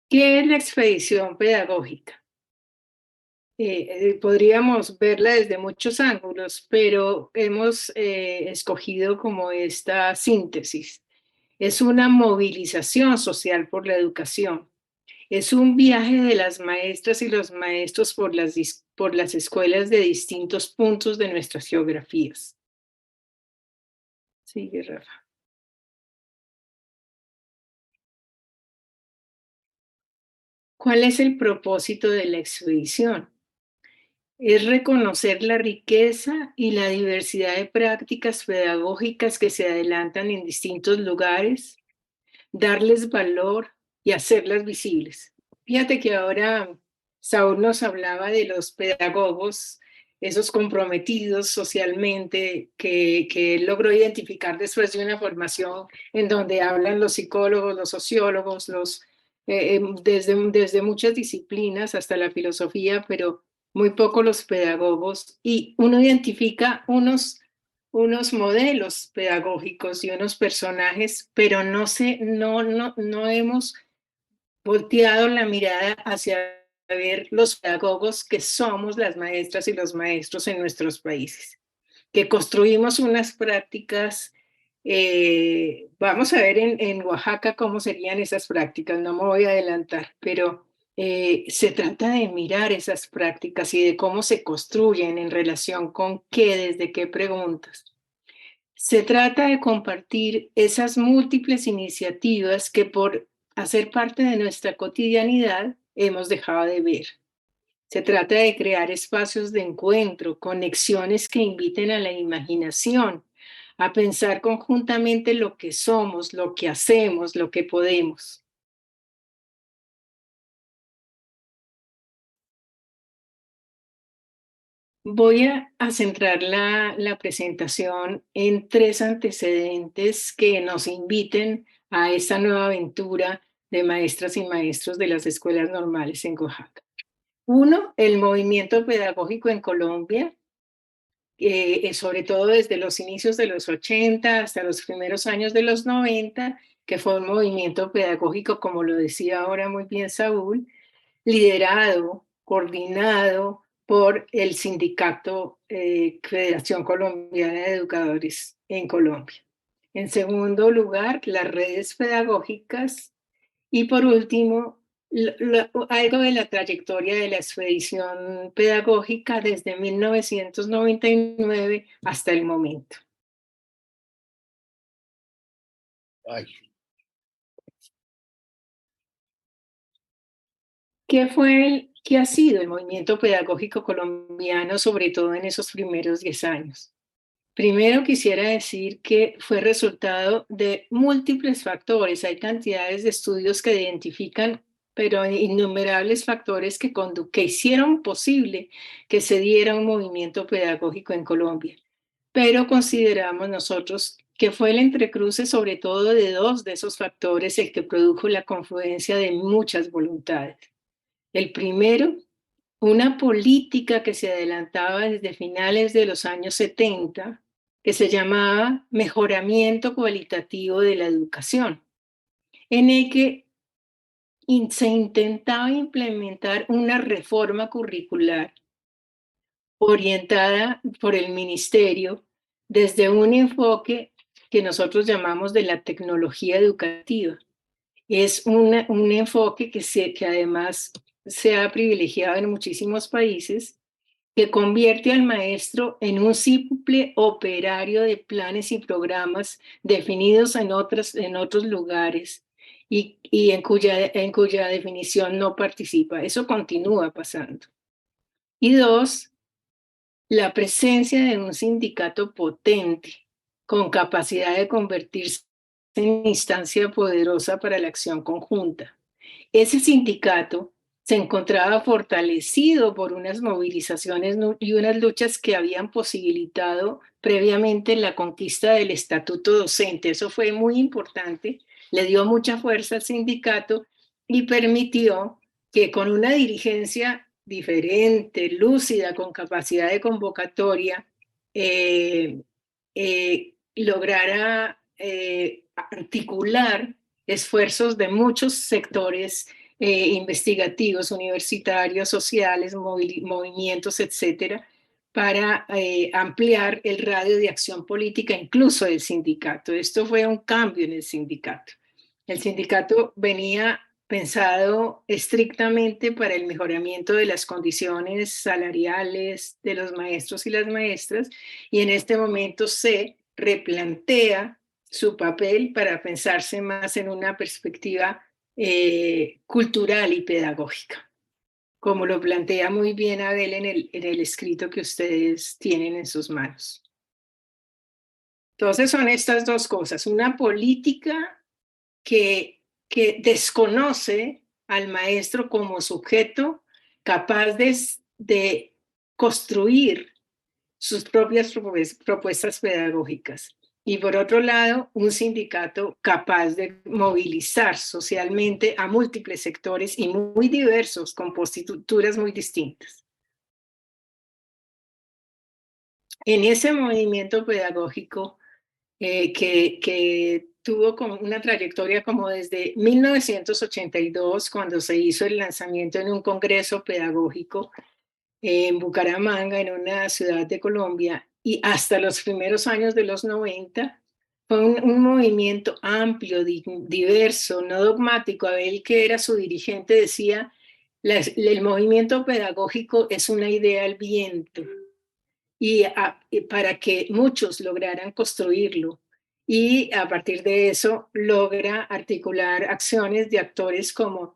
¿Qué es la expedición pedagógica? Podríamos verla desde muchos ángulos, pero hemos escogido como esta síntesis. Es una movilización social por la educación. Es un viaje de las maestras y los maestros por las escuelas de distintos puntos de nuestras geografías. Sigue, Rafa. ¿Cuál es el propósito de la expedición? Es reconocer la riqueza y la diversidad de prácticas pedagógicas que se adelantan en distintos lugares, darles valor y hacerlas visibles. Fíjate que ahora Saúl nos hablaba de los pedagogos, esos comprometidos socialmente que él logró identificar después de una formación en donde hablan los psicólogos, los sociólogos, desde muchas disciplinas hasta la filosofía, pero muy poco los pedagogos, y uno identifica unos modelos pedagógicos y unos personajes, pero no hemos volteado la mirada hacia ver los pedagogos que somos las maestras y los maestros en nuestros países, que construimos unas prácticas. Vamos a ver en Oaxaca cómo serían esas prácticas, no me voy a adelantar, pero se trata de mirar esas prácticas y de cómo se construyen en relación con qué, desde qué preguntas. Se trata de compartir esas múltiples iniciativas que por hacer parte de nuestra cotidianidad hemos dejado de ver. Se trata de crear espacios de encuentro, conexiones que inviten a la imaginación, a pensar conjuntamente lo que somos, lo que hacemos, lo que podemos. Voy a centrar la presentación en 3 antecedentes que nos inviten a esta nueva aventura de maestras y maestros de las escuelas normales en Oaxaca. 1, el movimiento pedagógico en Colombia, sobre todo desde los inicios de los 80 hasta los primeros años de los 90, que fue un movimiento pedagógico, como lo decía ahora muy bien Saúl, liderado, coordinado por el sindicato Federación Colombiana de Educadores en Colombia. En segundo lugar, las redes pedagógicas. Y por último, algo de la trayectoria de la expedición pedagógica desde 1999 hasta el momento. ay, ¿Qué ha sido el movimiento pedagógico colombiano, sobre todo en esos primeros 10 años? Primero quisiera decir que fue resultado de múltiples factores. Hay cantidades de estudios que identifican, pero innumerables factores que hicieron posible que se diera un movimiento pedagógico en Colombia. Pero consideramos nosotros que fue el entrecruce sobre todo de 2 de esos factores el que produjo la confluencia de muchas voluntades. El primero, una política que se adelantaba desde finales de los años 70, que se llamaba mejoramiento cualitativo de la educación, en el que se intentaba implementar una reforma curricular orientada por el ministerio desde un enfoque que nosotros llamamos de la tecnología educativa. Es un enfoque que además se ha privilegiado en muchísimos países que convierte al maestro en un simple operario de planes y programas definidos en otros lugares y en cuya definición no participa. Eso continúa pasando. Y dos, la presencia de un sindicato potente con capacidad de convertirse en instancia poderosa para la acción conjunta. Ese sindicato se encontraba fortalecido por unas movilizaciones y unas luchas que habían posibilitado previamente la conquista del estatuto docente. Eso fue muy importante, le dio mucha fuerza al sindicato y permitió que con una dirigencia diferente, lúcida, con capacidad de convocatoria, lograra articular esfuerzos de muchos sectores investigativos, universitarios, sociales, movimientos, etcétera, para ampliar el radio de acción política, incluso del sindicato. Esto fue un cambio en el sindicato. El sindicato venía pensado estrictamente para el mejoramiento de las condiciones salariales de los maestros y las maestras, y en este momento se replantea su papel para pensarse más en una perspectiva cultural y pedagógica, como lo plantea muy bien Abel en el escrito que ustedes tienen en sus manos. Entonces son estas dos cosas, una política que desconoce al maestro como sujeto capaz de construir sus propias propuestas pedagógicas. Y por otro lado, un sindicato capaz de movilizar socialmente a múltiples sectores y muy diversos, con posturas muy distintas. En ese movimiento pedagógico que tuvo como una trayectoria como desde 1982, cuando se hizo el lanzamiento en un congreso pedagógico en Bucaramanga, en una ciudad de Colombia, y hasta los primeros años de los 90, fue un movimiento amplio, diverso, no dogmático. Abel, que era su dirigente, decía, el movimiento pedagógico es una idea al viento, y para que muchos lograran construirlo. Y a partir de eso logra articular acciones de actores como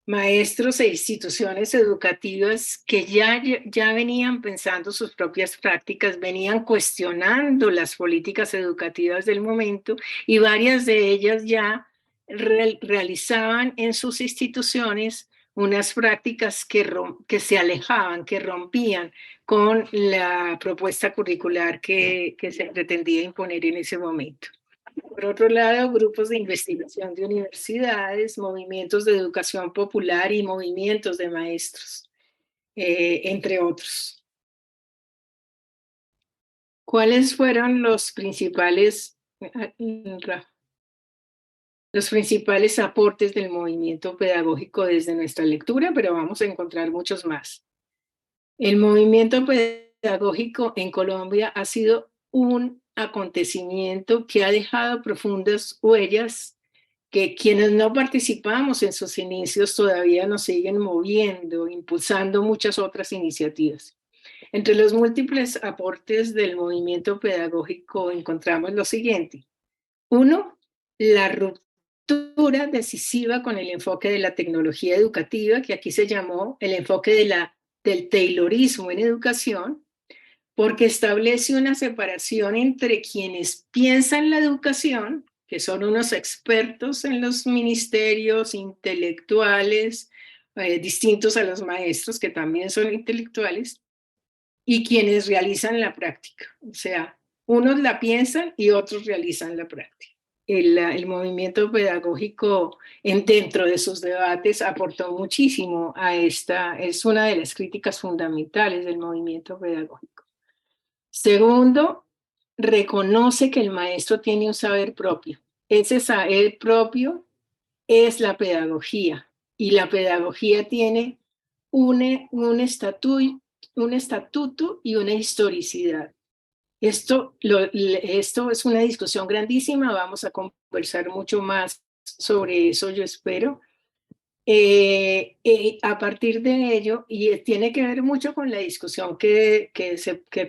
maestros e instituciones educativas que ya venían pensando sus propias prácticas, venían cuestionando las políticas educativas del momento, y varias de ellas ya realizaban en sus instituciones unas prácticas que se alejaban, que rompían con la propuesta curricular que se pretendía imponer en ese momento. Por otro lado, grupos de investigación de universidades, movimientos de educación popular y movimientos de maestros, entre otros. ¿Cuáles fueron los principales aportes del movimiento pedagógico desde nuestra lectura? Pero vamos a encontrar muchos más. El movimiento pedagógico en Colombia ha sido un acontecimiento que ha dejado profundas huellas que quienes no participamos en sus inicios todavía nos siguen moviendo, impulsando muchas otras iniciativas. Entre los múltiples aportes del movimiento pedagógico encontramos lo siguiente. Uno, la ruptura decisiva con el enfoque de la tecnología educativa, que aquí se llamó el enfoque del taylorismo en educación, porque establece una separación entre quienes piensan la educación, que son unos expertos en los ministerios, intelectuales, distintos a los maestros, que también son intelectuales, y quienes realizan la práctica. O sea, unos la piensan y otros realizan la práctica. El movimiento pedagógico dentro de sus debates aportó muchísimo a esta, es una de las críticas fundamentales del movimiento pedagógico. Segundo, reconoce que el maestro tiene un saber propio. Ese saber propio es la pedagogía, y la pedagogía tiene un estatuto y una historicidad. Esto es una discusión grandísima, vamos a conversar mucho más sobre eso, yo espero. A partir de ello, y tiene que ver mucho con la discusión que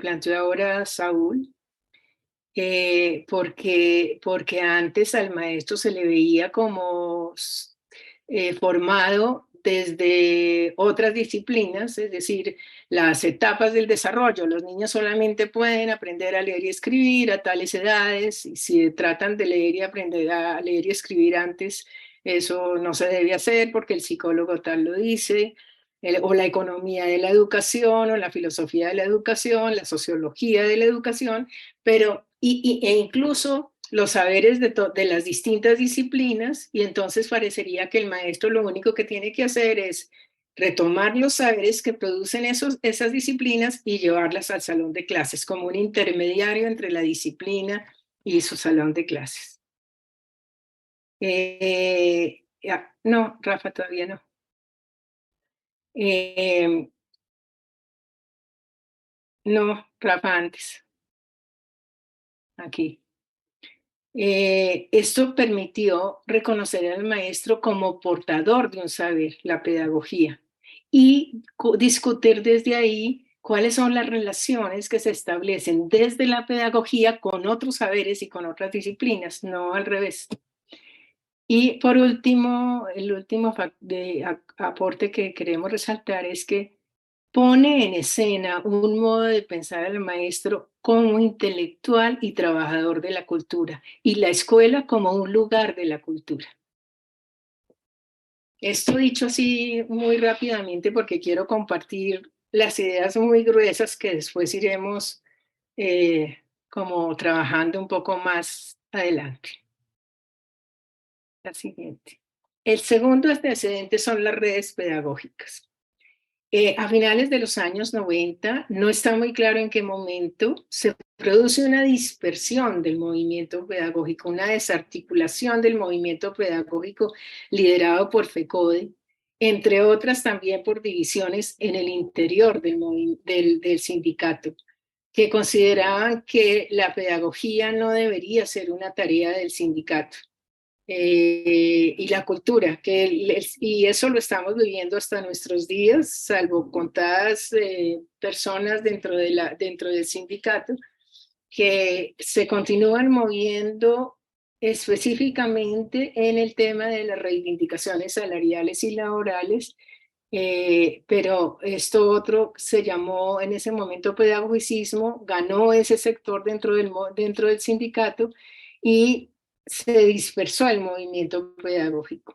planteó ahora Saúl, porque antes al maestro se le veía como formado desde otras disciplinas, es decir, las etapas del desarrollo. Los niños solamente pueden aprender a leer y escribir a tales edades, y si tratan de leer y aprender a leer y escribir antes, eso no se debe hacer porque el psicólogo tal lo dice, o la economía de la educación, o la filosofía de la educación, la sociología de la educación, pero e incluso los saberes de las distintas disciplinas, y entonces parecería que el maestro lo único que tiene que hacer es retomar los saberes que producen esas disciplinas y llevarlas al salón de clases como un intermediario entre la disciplina y su salón de clases. No, Rafa, todavía no. No, Rafa, antes. Aquí. Esto permitió reconocer al maestro como portador de un saber, la pedagogía, y discutir desde ahí cuáles son las relaciones que se establecen desde la pedagogía con otros saberes y con otras disciplinas, no al revés. Y por último, el último aporte que queremos resaltar es que pone en escena un modo de pensar al maestro como intelectual y trabajador de la cultura, y la escuela como un lugar de la cultura. Esto dicho así muy rápidamente porque quiero compartir las ideas muy gruesas que después iremos como trabajando un poco más adelante. La siguiente. El segundo antecedente son las redes pedagógicas. A finales de los años 90, no está muy claro en qué momento, se produce una dispersión del movimiento pedagógico, una desarticulación del movimiento pedagógico liderado por FECODE, entre otras también por divisiones en el interior del sindicato, que consideraban que la pedagogía no debería ser una tarea del sindicato. Y la cultura, y eso lo estamos viviendo hasta nuestros días, salvo contadas personas dentro del sindicato, que se continúan moviendo específicamente en el tema de las reivindicaciones salariales y laborales, pero esto otro se llamó en ese momento pedagogicismo, ganó ese sector dentro del sindicato y se dispersó el movimiento pedagógico.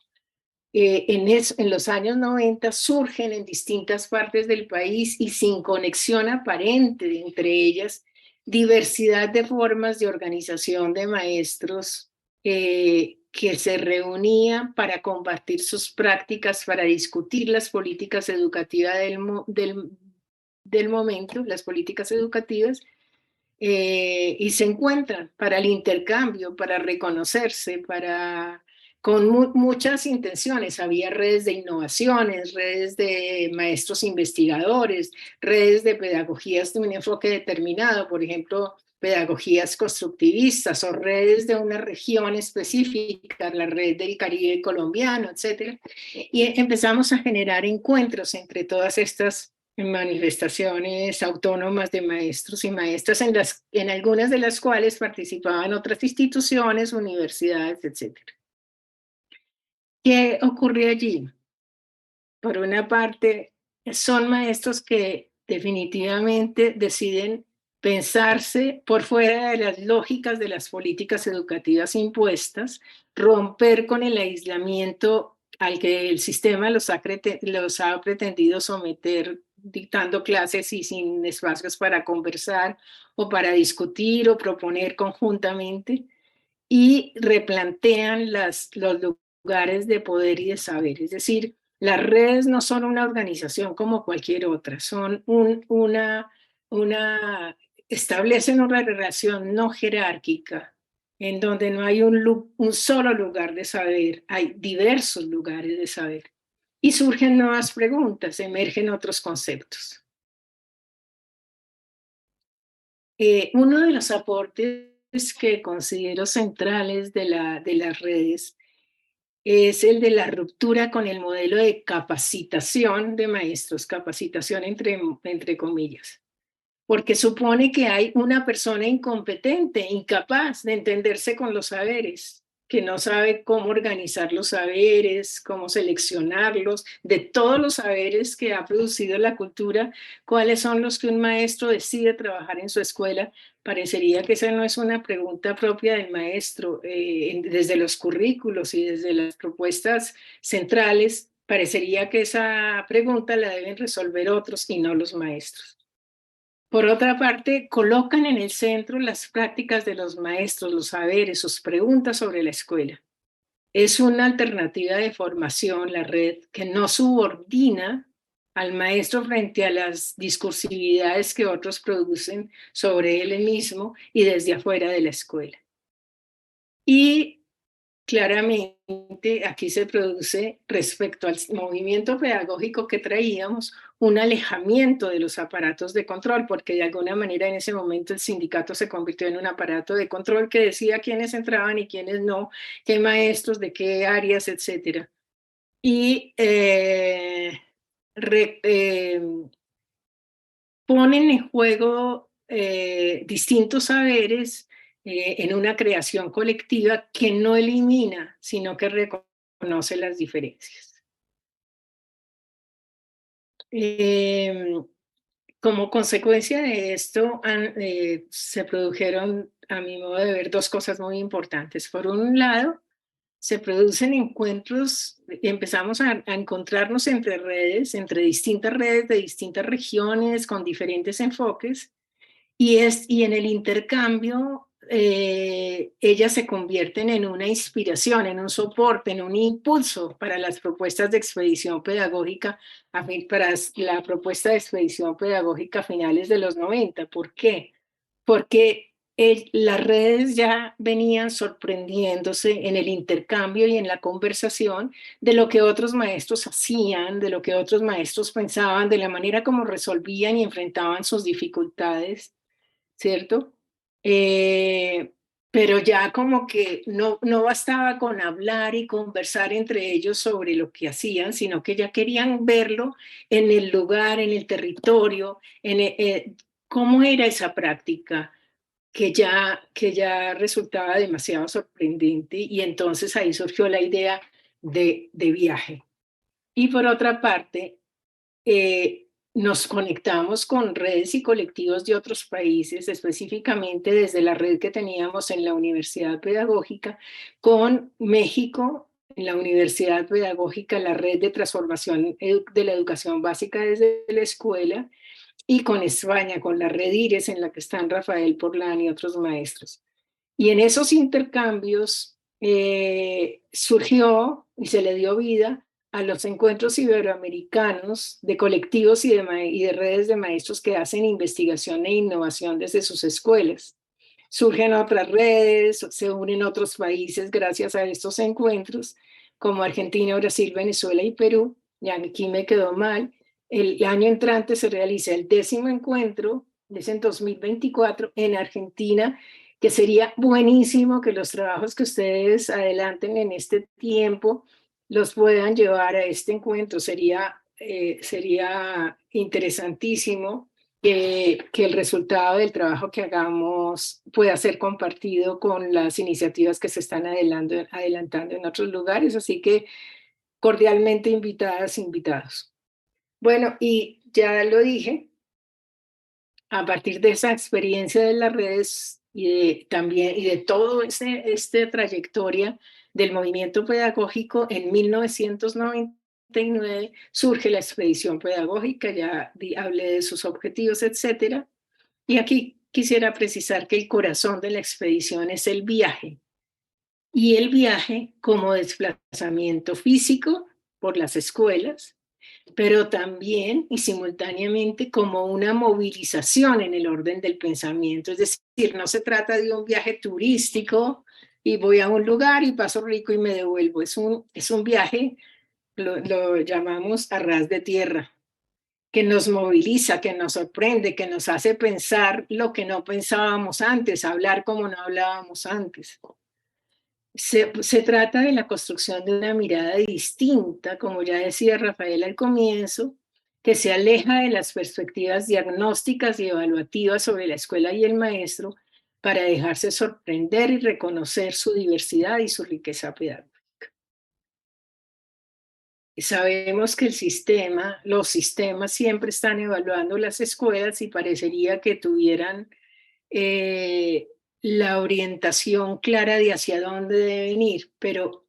En los años 90 surgen en distintas partes del país y sin conexión aparente entre ellas, diversidad de formas de organización de maestros que se reunían para compartir sus prácticas, para discutir las políticas educativas del momento, las políticas educativas, y se encuentran para el intercambio, para reconocerse, con muchas intenciones. Había redes de innovaciones, redes de maestros investigadores, redes de pedagogías de un enfoque determinado, por ejemplo, pedagogías constructivistas o redes de una región específica, la red del Caribe colombiano, etc. Y empezamos a generar encuentros entre todas estas manifestaciones autónomas de maestros y maestras, en algunas de las cuales participaban otras instituciones, universidades, etc. ¿Qué ocurrió allí? Por una parte, son maestros que definitivamente deciden pensarse por fuera de las lógicas de las políticas educativas impuestas, romper con el aislamiento al que el sistema los ha pretendido someter, dictando clases y sin espacios para conversar o para discutir o proponer conjuntamente, y replantean los lugares de poder y de saber. Es decir, las redes no son una organización como cualquier otra, son establecen una relación no jerárquica, en donde no hay un solo lugar de saber, hay diversos lugares de saber. Y surgen nuevas preguntas, emergen otros conceptos. Uno de los aportes que considero centrales de las redes es el de la ruptura con el modelo de capacitación de maestros, capacitación entre comillas, porque supone que hay una persona incompetente, incapaz de entenderse con los saberes, que no sabe cómo organizar los saberes, cómo seleccionarlos, de todos los saberes que ha producido la cultura, cuáles son los que un maestro decide trabajar en su escuela. Parecería que esa no es una pregunta propia del maestro. Desde los currículos y desde las propuestas centrales, parecería que esa pregunta la deben resolver otros y no los maestros. Por otra parte, colocan en el centro las prácticas de los maestros, los saberes, sus preguntas sobre la escuela. Es una alternativa de formación, la red, que no subordina al maestro frente a las discursividades que otros producen sobre él mismo y desde afuera de la escuela. Y claramente aquí se produce, respecto al movimiento pedagógico que traíamos, un alejamiento de los aparatos de control, porque de alguna manera en ese momento el sindicato se convirtió en un aparato de control que decía quiénes entraban y quiénes no, qué maestros, de qué áreas, etc. Y ponen en juego distintos saberes en una creación colectiva que no elimina, sino que reconoce las diferencias. Como consecuencia de esto, se produjeron, a mi modo de ver, dos cosas muy importantes. Por un lado, se producen encuentros, empezamos a encontrarnos entre redes, entre distintas redes de distintas regiones, con diferentes enfoques, y en el intercambio, ellas se convierten en una inspiración, en un soporte, en un impulso para las propuestas de expedición pedagógica, para la propuesta de expedición pedagógica a finales de los 90. ¿Por qué? Porque las redes ya venían sorprendiéndose en el intercambio y en la conversación de lo que otros maestros hacían, de lo que otros maestros pensaban, de la manera como resolvían y enfrentaban sus dificultades, ¿cierto? Pero ya como que no bastaba con hablar y conversar entre ellos sobre lo que hacían, sino que ya querían verlo en el lugar, en el territorio, cómo era esa práctica que ya resultaba demasiado sorprendente, y entonces ahí surgió la idea de viaje. Y por otra parte, nos conectamos con redes y colectivos de otros países, específicamente desde la red que teníamos en la Universidad Pedagógica, con México, en la Universidad Pedagógica, la red de transformación de la educación básica desde la escuela, y con España, con la red IRES, en la que están Rafael Porlán y otros maestros. Y en esos intercambios surgió y se le dio vida a los encuentros iberoamericanos de colectivos y de redes de maestros que hacen investigación e innovación desde sus escuelas. Surgen otras redes, se unen otros países gracias a estos encuentros, como Argentina, Brasil, Venezuela y Perú. Y aquí me quedó mal. El año entrante se realiza el 10º encuentro, es en 2024, en Argentina, que sería buenísimo que los trabajos que ustedes adelanten en este tiempo los puedan llevar a este encuentro. Sería interesantísimo que el resultado del trabajo que hagamos pueda ser compartido con las iniciativas que se están adelantando en otros lugares. Así que cordialmente invitadas, invitados. Bueno, y ya lo dije, a partir de esa experiencia de las redes y de todo esta trayectoria del movimiento pedagógico, en 1999 surge la expedición pedagógica, ya hablé de sus objetivos, etcétera. Y aquí quisiera precisar que el corazón de la expedición es el viaje, y el viaje como desplazamiento físico por las escuelas, pero también y simultáneamente como una movilización en el orden del pensamiento. Es decir, no se trata de un viaje turístico y voy a un lugar y paso rico y me devuelvo. Es un viaje, lo llamamos a ras de tierra, que nos moviliza, que nos sorprende, que nos hace pensar lo que no pensábamos antes, hablar como no hablábamos antes. Se trata de la construcción de una mirada distinta, como ya decía Rafael al comienzo, que se aleja de las perspectivas diagnósticas y evaluativas sobre la escuela y el maestro para dejarse sorprender y reconocer su diversidad y su riqueza pedagógica. Sabemos que los sistemas siempre están evaluando las escuelas y parecería que tuvieran la orientación clara de hacia dónde deben ir, pero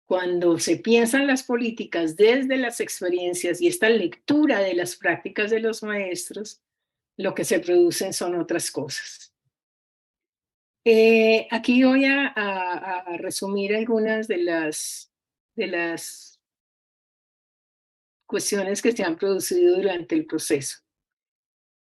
cuando se piensan las políticas desde las experiencias y esta lectura de las prácticas de los maestros, lo que se producen son otras cosas. Aquí voy a resumir algunas de las cuestiones que se han producido durante el proceso.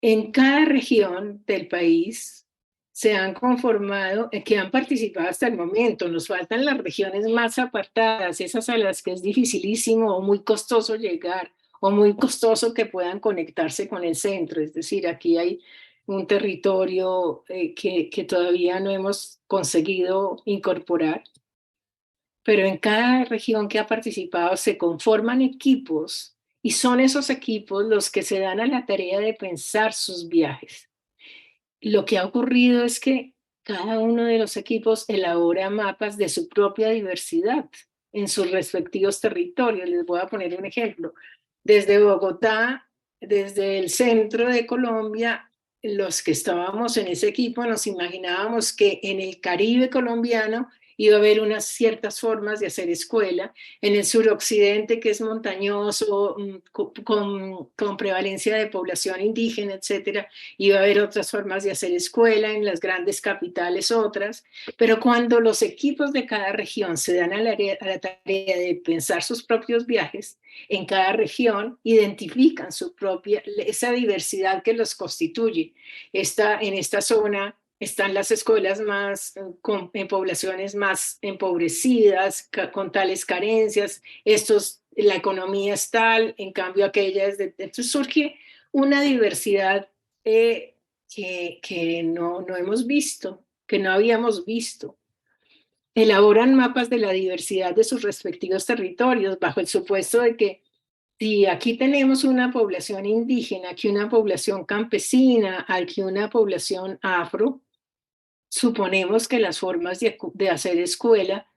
En cada región del país se han conformado, que han participado hasta el momento. Nos faltan las regiones más apartadas, esas a las que es dificilísimo o muy costoso llegar, o muy costoso que puedan conectarse con el centro. Es decir, aquí hay un territorio que todavía no hemos conseguido incorporar. Pero en cada región que ha participado se conforman equipos y son esos equipos los que se dan a la tarea de pensar sus viajes. Lo que ha ocurrido es que cada uno de los equipos elabora mapas de su propia diversidad en sus respectivos territorios. Les voy a poner un ejemplo. Desde Bogotá, desde el centro de Colombia, los que estábamos en ese equipo nos imaginábamos que en el Caribe colombiano iba a haber unas ciertas formas de hacer escuela. En el suroccidente, que es montañoso, con prevalencia de población indígena, etcétera, iba a haber otras formas de hacer escuela, en las grandes capitales otras. Pero cuando los equipos de cada región se dan a la tarea de pensar sus propios viajes, en cada región identifican esa diversidad que los constituye. En esta zona están las escuelas en poblaciones más empobrecidas, con tales carencias, la economía es tal, en cambio aquella es entonces surge una diversidad que no hemos visto, que no habíamos visto. Elaboran mapas de la diversidad de sus respectivos territorios bajo el supuesto de que si aquí tenemos una población indígena, aquí una población campesina, aquí una población afro, suponemos que las formas de hacer escuela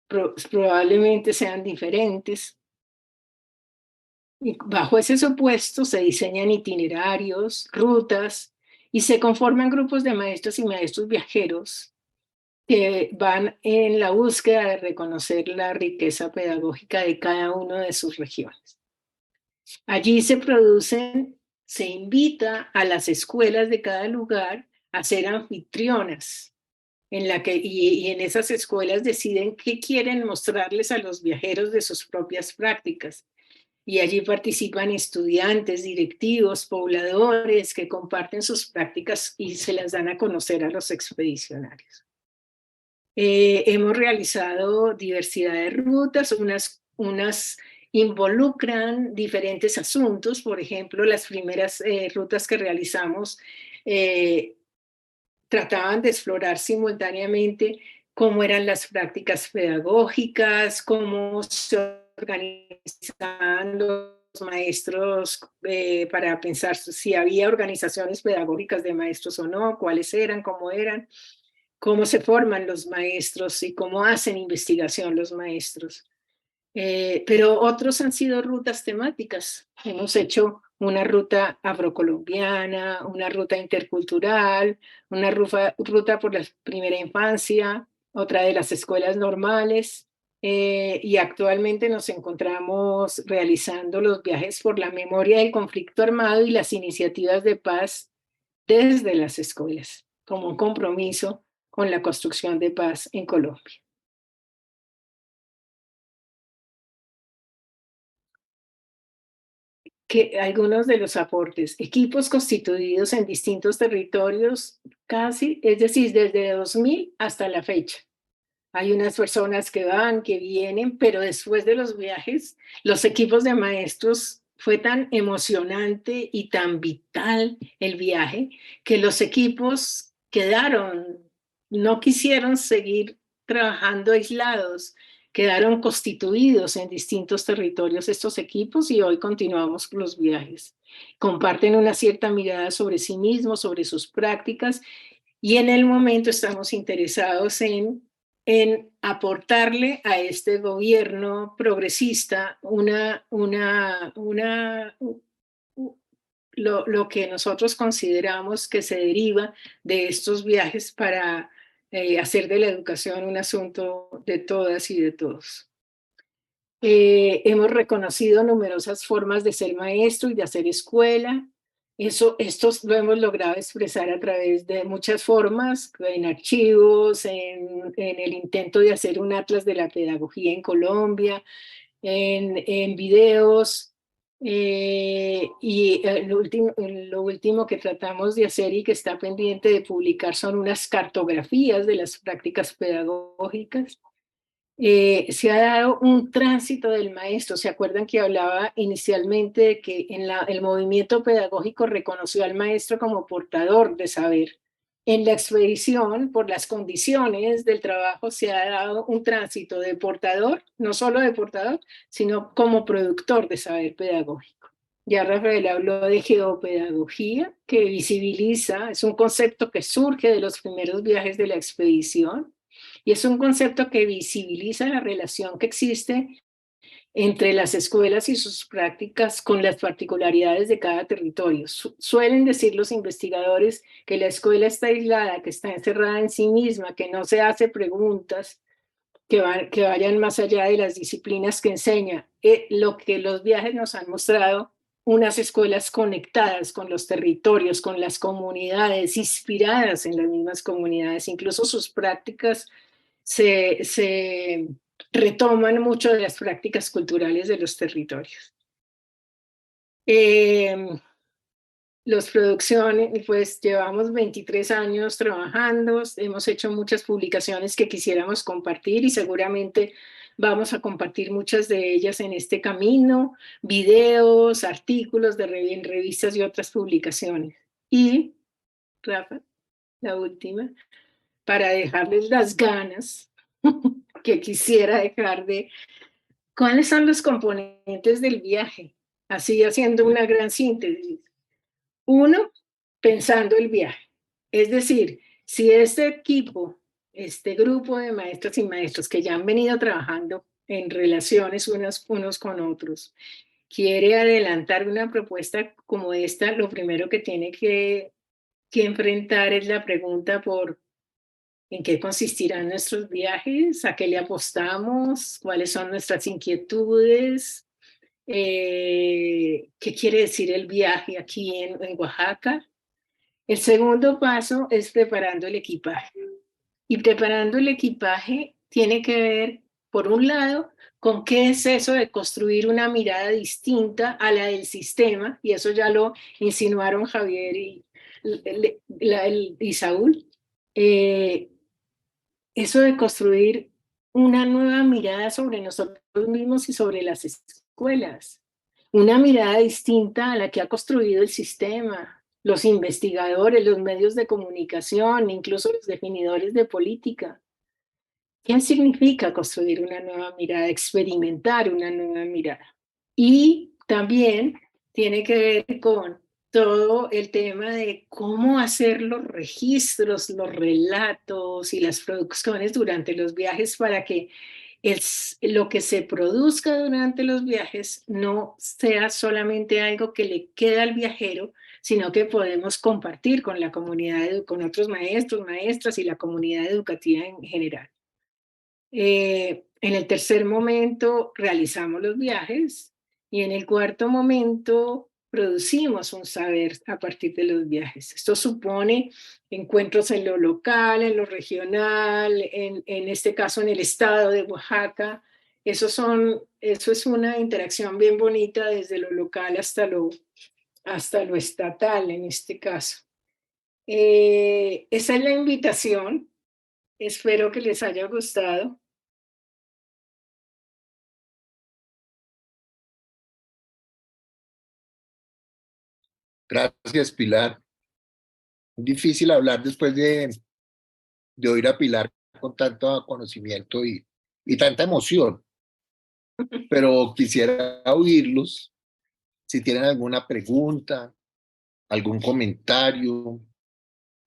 probablemente sean diferentes. Y bajo ese supuesto se diseñan itinerarios, rutas, y se conforman grupos de maestros y maestros viajeros que van en la búsqueda de reconocer la riqueza pedagógica de cada una de sus regiones. Allí se invita a las escuelas de cada lugar a ser anfitrionas, y en esas escuelas deciden qué quieren mostrarles a los viajeros de sus propias prácticas. Y allí participan estudiantes, directivos, pobladores que comparten sus prácticas y se las dan a conocer a los expedicionarios. Hemos realizado diversidad de rutas, unas involucran diferentes asuntos. Por ejemplo, las primeras rutas que realizamos trataban de explorar simultáneamente cómo eran las prácticas pedagógicas, cómo se organizaban los maestros para pensar si había organizaciones pedagógicas de maestros o no, cuáles eran, cómo se forman los maestros y cómo hacen investigación los maestros. Pero otros han sido rutas temáticas. Hemos hecho una ruta afrocolombiana, una ruta intercultural, una ruta por la primera infancia, otra de las escuelas normales, y actualmente nos encontramos realizando los viajes por la memoria del conflicto armado y las iniciativas de paz desde las escuelas, como un compromiso con la construcción de paz en Colombia. Que algunos de los aportes, equipos constituidos en distintos territorios, casi, es decir, desde 2000 hasta la fecha. Hay unas personas que van, que vienen, pero después de los viajes, los equipos de maestros fue tan emocionante y tan vital el viaje que los equipos quedaron, no quisieron seguir trabajando aislados, quedaron constituidos en distintos territorios estos equipos y hoy continuamos con los viajes. Comparten una cierta mirada sobre sí mismos, sobre sus prácticas, y en el momento estamos interesados en aportarle a este gobierno progresista lo que nosotros consideramos que se deriva de estos viajes para hacer de la educación un asunto de todas y de todos. Hemos reconocido numerosas formas de ser maestro y de hacer escuela. Esto lo hemos logrado expresar a través de muchas formas, en archivos, en el intento de hacer un atlas de la pedagogía en Colombia, en videos, y lo último que tratamos de hacer y que está pendiente de publicar son unas cartografías de las prácticas pedagógicas. Se ha dado un tránsito del maestro. ¿Se acuerdan que hablaba inicialmente de que el movimiento pedagógico reconoció al maestro como portador de saber? En la expedición, por las condiciones del trabajo, se ha dado un tránsito de portador, no solo de portador, sino como productor de saber pedagógico. Ya Rafael habló de geopedagogía, que visibiliza, es un concepto que surge de los primeros viajes de la expedición, y es un concepto que visibiliza la relación que existe entre las escuelas y sus prácticas con las particularidades de cada territorio. Suelen decir los investigadores que la escuela está aislada, que está encerrada en sí misma, que no se hace preguntas que vayan más allá de las disciplinas que enseña. Lo que los viajes nos han mostrado, unas escuelas conectadas con los territorios, con las comunidades, inspiradas en las mismas comunidades, incluso sus prácticas se retoman mucho de las prácticas culturales de los territorios. Las producciones, pues llevamos 23 años trabajando, hemos hecho muchas publicaciones que quisiéramos compartir y seguramente vamos a compartir muchas de ellas en este camino, videos, artículos en revistas y otras publicaciones. Y, Rafa, la última, para dejarles las ganas que quisiera dejar de cuáles son los componentes del viaje, así haciendo una gran síntesis. Uno, pensando el viaje. Es decir, si este equipo, este grupo de maestros y maestros que ya han venido trabajando en relaciones unos con otros, quiere adelantar una propuesta como esta, lo primero que tiene que enfrentar es la pregunta por ¿en qué consistirán nuestros viajes? ¿A qué le apostamos? ¿Cuáles son nuestras inquietudes? ¿Qué quiere decir el viaje aquí en Oaxaca? El segundo paso es preparando el equipaje. Y preparando el equipaje tiene que ver, por un lado, con qué es eso de construir una mirada distinta a la del sistema, y eso ya lo insinuaron Javier y Saúl. Eso de construir una nueva mirada sobre nosotros mismos y sobre las escuelas, una mirada distinta a la que ha construido el sistema, los investigadores, los medios de comunicación, incluso los definidores de política. ¿Qué significa construir una nueva mirada, experimentar una nueva mirada? Y también tiene que ver con todo el tema de cómo hacer los registros, los relatos y las producciones durante los viajes para que lo que se produzca durante los viajes no sea solamente algo que le queda al viajero, sino que podemos compartir con la comunidad, con otros maestros, maestras y la comunidad educativa en general. En el tercer momento realizamos los viajes y en el cuarto momento producimos un saber a partir de los viajes. Esto supone encuentros en lo local, en lo regional, en este caso en el estado de Oaxaca. Eso es una interacción bien bonita desde lo local hasta lo estatal en este caso. Esa es la invitación. Espero que les haya gustado. Gracias, Pilar. Es difícil hablar después de oír a Pilar con tanto conocimiento y tanta emoción, pero quisiera oírlos si tienen alguna pregunta, algún comentario,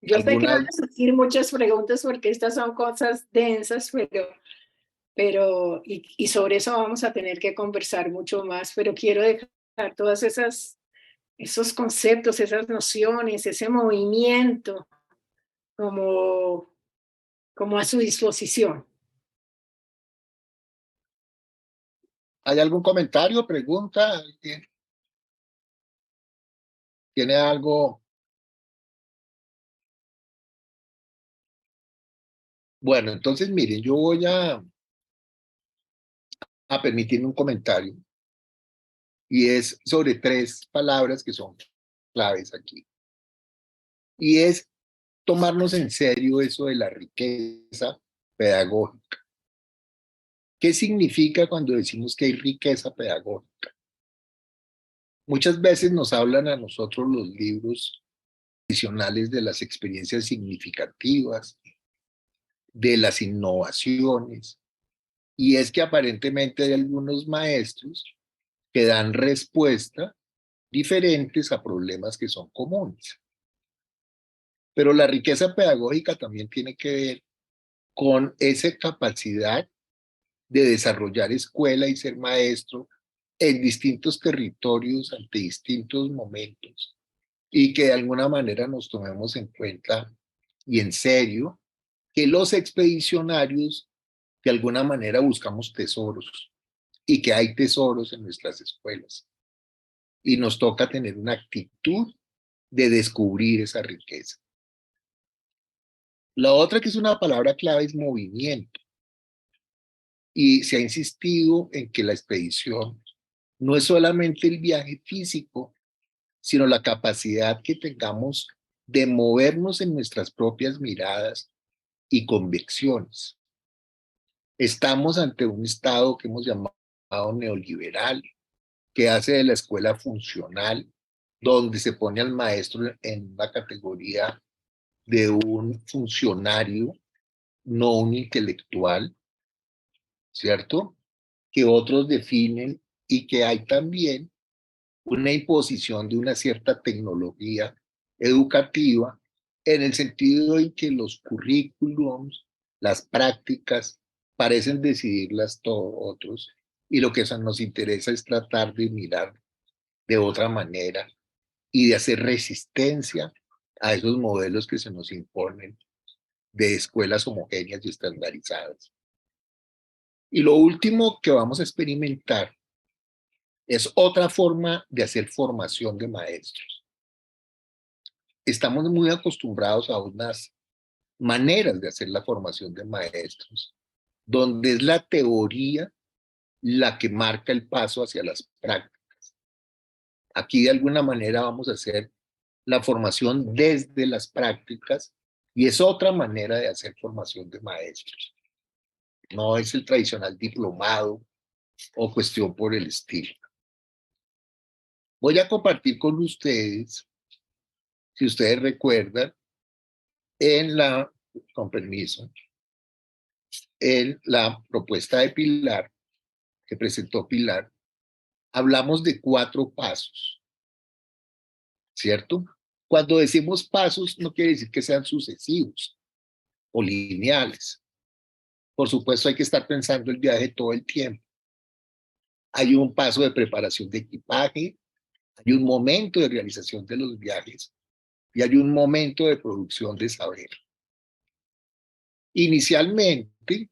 Yo sé que van alguna... a surgir muchas preguntas porque estas son cosas densas, y sobre eso vamos a tener que conversar mucho más, pero quiero dejar todas esos conceptos, esas nociones, ese movimiento como a su disposición. ¿Hay algún comentario, pregunta? ¿Alguien tiene algo? Bueno, entonces miren, yo voy a permitirme un comentario y es sobre 3 palabras que son claves aquí. Y es tomarnos en serio eso de la riqueza pedagógica. ¿Qué significa cuando decimos que hay riqueza pedagógica? Muchas veces nos hablan a nosotros los libros tradicionales de las experiencias significativas, de las innovaciones, y es que aparentemente hay algunos maestros que dan respuesta diferentes a problemas que son comunes. Pero la riqueza pedagógica también tiene que ver con esa capacidad de desarrollar escuela y ser maestro en distintos territorios ante distintos momentos y que de alguna manera nos tomemos en cuenta y en serio que los expedicionarios de alguna manera buscamos tesoros y que hay tesoros en nuestras escuelas y nos toca tener una actitud de descubrir esa riqueza. La otra que es una palabra clave es movimiento. Y se ha insistido en que la expedición no es solamente el viaje físico, sino la capacidad que tengamos de movernos en nuestras propias miradas y convicciones. Estamos ante un estado que hemos llamado neoliberal, que hace de la escuela funcional, donde se pone al maestro en la categoría de un funcionario, no un intelectual, ¿cierto? Que otros definen y que hay también una imposición de una cierta tecnología educativa en el sentido en que los currículums, las prácticas, parecen decidirlas todos otros y lo que nos interesa es tratar de mirar de otra manera y de hacer resistencia a esos modelos que se nos imponen de escuelas homogéneas y estandarizadas. Y lo último que vamos a experimentar es otra forma de hacer formación de maestros. Estamos muy acostumbrados a unas maneras de hacer la formación de maestros, donde es la teoría la que marca el paso hacia las prácticas. Aquí de alguna manera vamos a hacer la formación desde las prácticas y es otra manera de hacer formación de maestros. No es el tradicional diplomado o cuestión por el estilo. Voy a compartir con ustedes, si ustedes recuerdan, con permiso, en la propuesta de Pilar, que presentó Pilar, hablamos de 4 pasos, ¿cierto? Cuando decimos pasos, no quiere decir que sean sucesivos o lineales. Por supuesto, hay que estar pensando el viaje todo el tiempo. Hay un paso de preparación de equipaje, hay un momento de realización de los viajes y hay un momento de producción de saber. Inicialmente,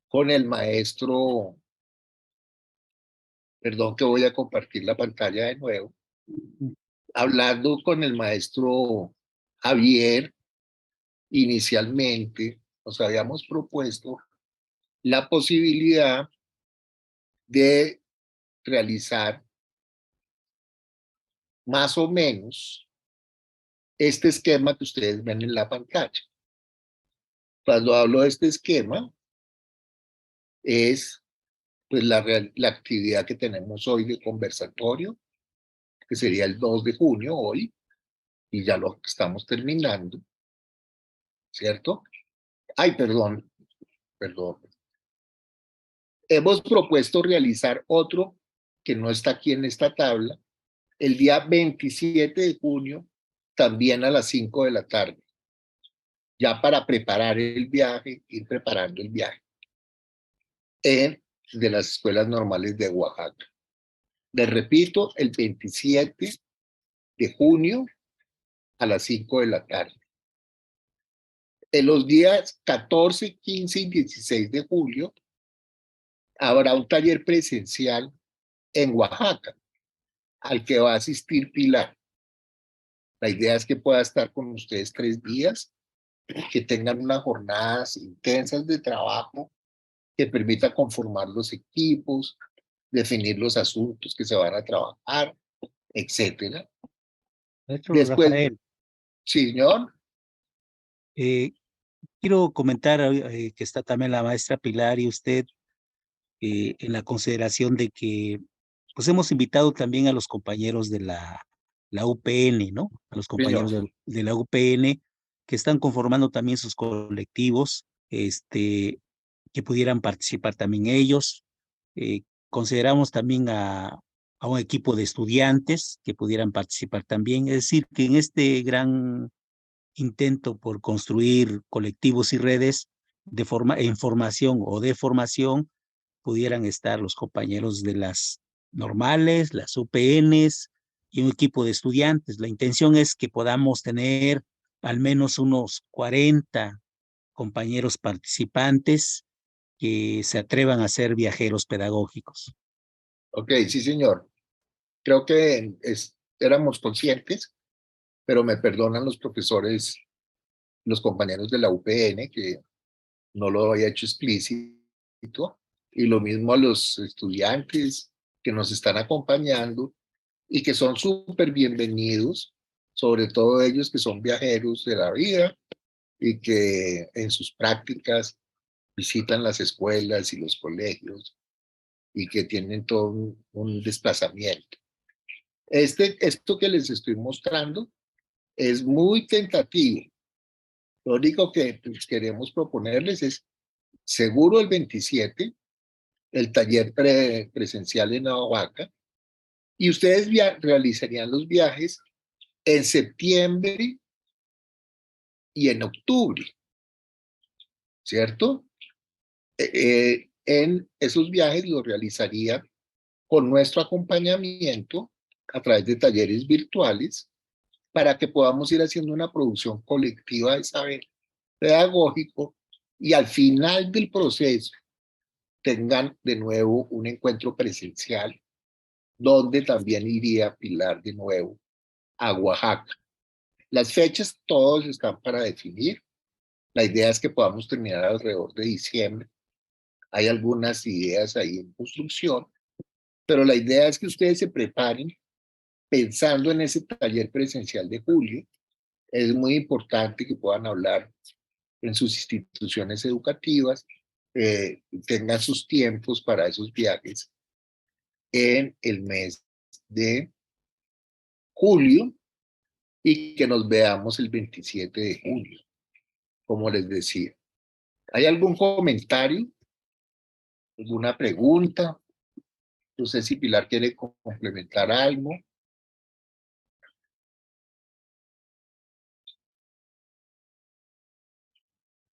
con el maestro, perdón que voy a compartir la pantalla de nuevo, hablando con el maestro Javier, inicialmente nos habíamos propuesto la posibilidad de realizar más o menos este esquema que ustedes ven en la pantalla. Cuando hablo de este esquema, es pues la actividad que tenemos hoy de conversatorio, que sería el 2 de junio hoy, y ya lo estamos terminando, ¿cierto? Ay, perdón. Hemos propuesto realizar otro que no está aquí en esta tabla, el día 27 de junio, también a las 5 de la tarde, ya para preparar el viaje, ir preparando el viaje de las escuelas normales de Oaxaca. Les repito, el 27 de junio a las 5 de la tarde. En los días 14, 15 y 16 de julio habrá un taller presencial en Oaxaca, al que va a asistir Pilar. La idea es que pueda estar con ustedes 3 días, que tengan unas jornadas intensas de trabajo que permita conformar los equipos, definir los asuntos que se van a trabajar, etcétera. Maestro Después, Rafael, señor, quiero comentar que está también la maestra Pilar y usted en la consideración de que pues hemos invitado también a los compañeros de la UPN, ¿no? A los compañeros señor, de la UPN que están conformando también sus colectivos, que pudieran participar también ellos. Consideramos también a un equipo de estudiantes que pudieran participar también. Es decir, que en este gran intento por construir colectivos y redes en formación o de formación, pudieran estar los compañeros de las normales, las UPNs y un equipo de estudiantes. La intención es que podamos tener al menos unos 40 compañeros participantes que se atrevan a ser viajeros pedagógicos. ok, sí, señor. Creo que éramos conscientes, pero me perdonan los profesores, los compañeros de la UPN, que no lo había hecho explícito, y lo mismo a los estudiantes que nos están acompañando y que son súper bienvenidos, sobre todo ellos que son viajeros de la vida y que en sus prácticas visitan las escuelas y los colegios y que tienen todo un desplazamiento. Esto que les estoy mostrando es muy tentativo. Lo único que queremos proponerles es, seguro el 27, el taller presencial en Oaxaca, y ustedes realizarían los viajes en septiembre y en octubre, ¿cierto? En esos viajes los realizaría con nuestro acompañamiento a través de talleres virtuales para que podamos ir haciendo una producción colectiva de saber pedagógico y al final del proceso tengan de nuevo un encuentro presencial donde también iría Pilar de nuevo a Oaxaca. Las fechas todos están para definir. La idea es que podamos terminar alrededor de diciembre. Hay algunas ideas ahí en construcción, pero la idea es que ustedes se preparen pensando en ese taller presencial de julio. Es muy importante que puedan hablar en sus instituciones educativas, tengan sus tiempos para esos viajes en el mes de julio y que nos veamos el 27 de julio, como les decía. ¿Hay algún comentario? ¿Alguna pregunta? No sé si Pilar quiere complementar algo.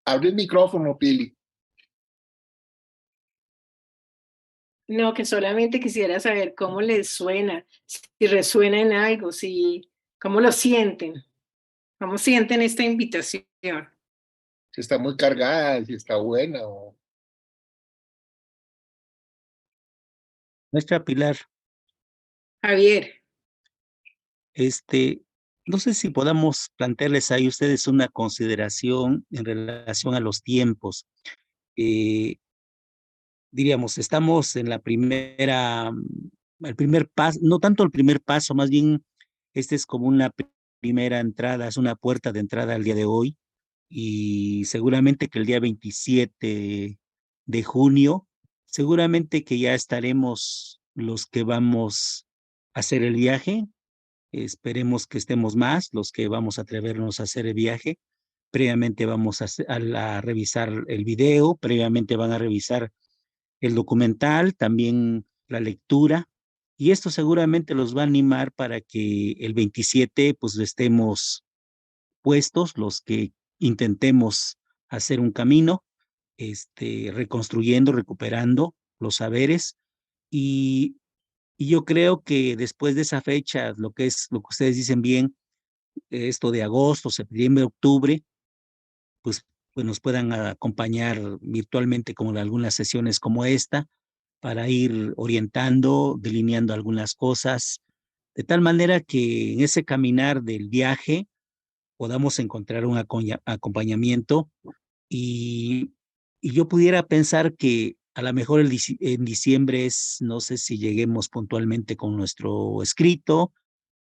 Abre el micrófono, Pili. No, que solamente quisiera saber cómo les suena, si resuena en algo, cómo lo sienten, cómo sienten esta invitación. Si está muy cargada, si está buena. Nuestra Pilar, Javier, no sé si podamos plantearles ahí ustedes una consideración en relación a los tiempos. Diríamos, estamos en el primer paso, no tanto el primer paso, más bien este es como una primera entrada, es una puerta de entrada al día de hoy y seguramente que el día 27 de junio, seguramente que ya estaremos los que vamos a hacer el viaje, esperemos que estemos más los que vamos a atrevernos a hacer el viaje, previamente vamos a revisar el video, previamente van a revisar el documental, también la lectura, y esto seguramente los va a animar para que el 27 pues estemos puestos, los que intentemos hacer un camino, reconstruyendo, recuperando los saberes, y, y yo creo que después de esa fecha, lo que ustedes dicen bien, esto de agosto, septiembre, octubre, pues, pues nos puedan acompañar virtualmente como en algunas sesiones como esta, para ir orientando, delineando algunas cosas, de tal manera que en ese caminar del viaje podamos encontrar un acompañamiento y, y yo pudiera pensar que a lo mejor en diciembre no sé si lleguemos puntualmente con nuestro escrito,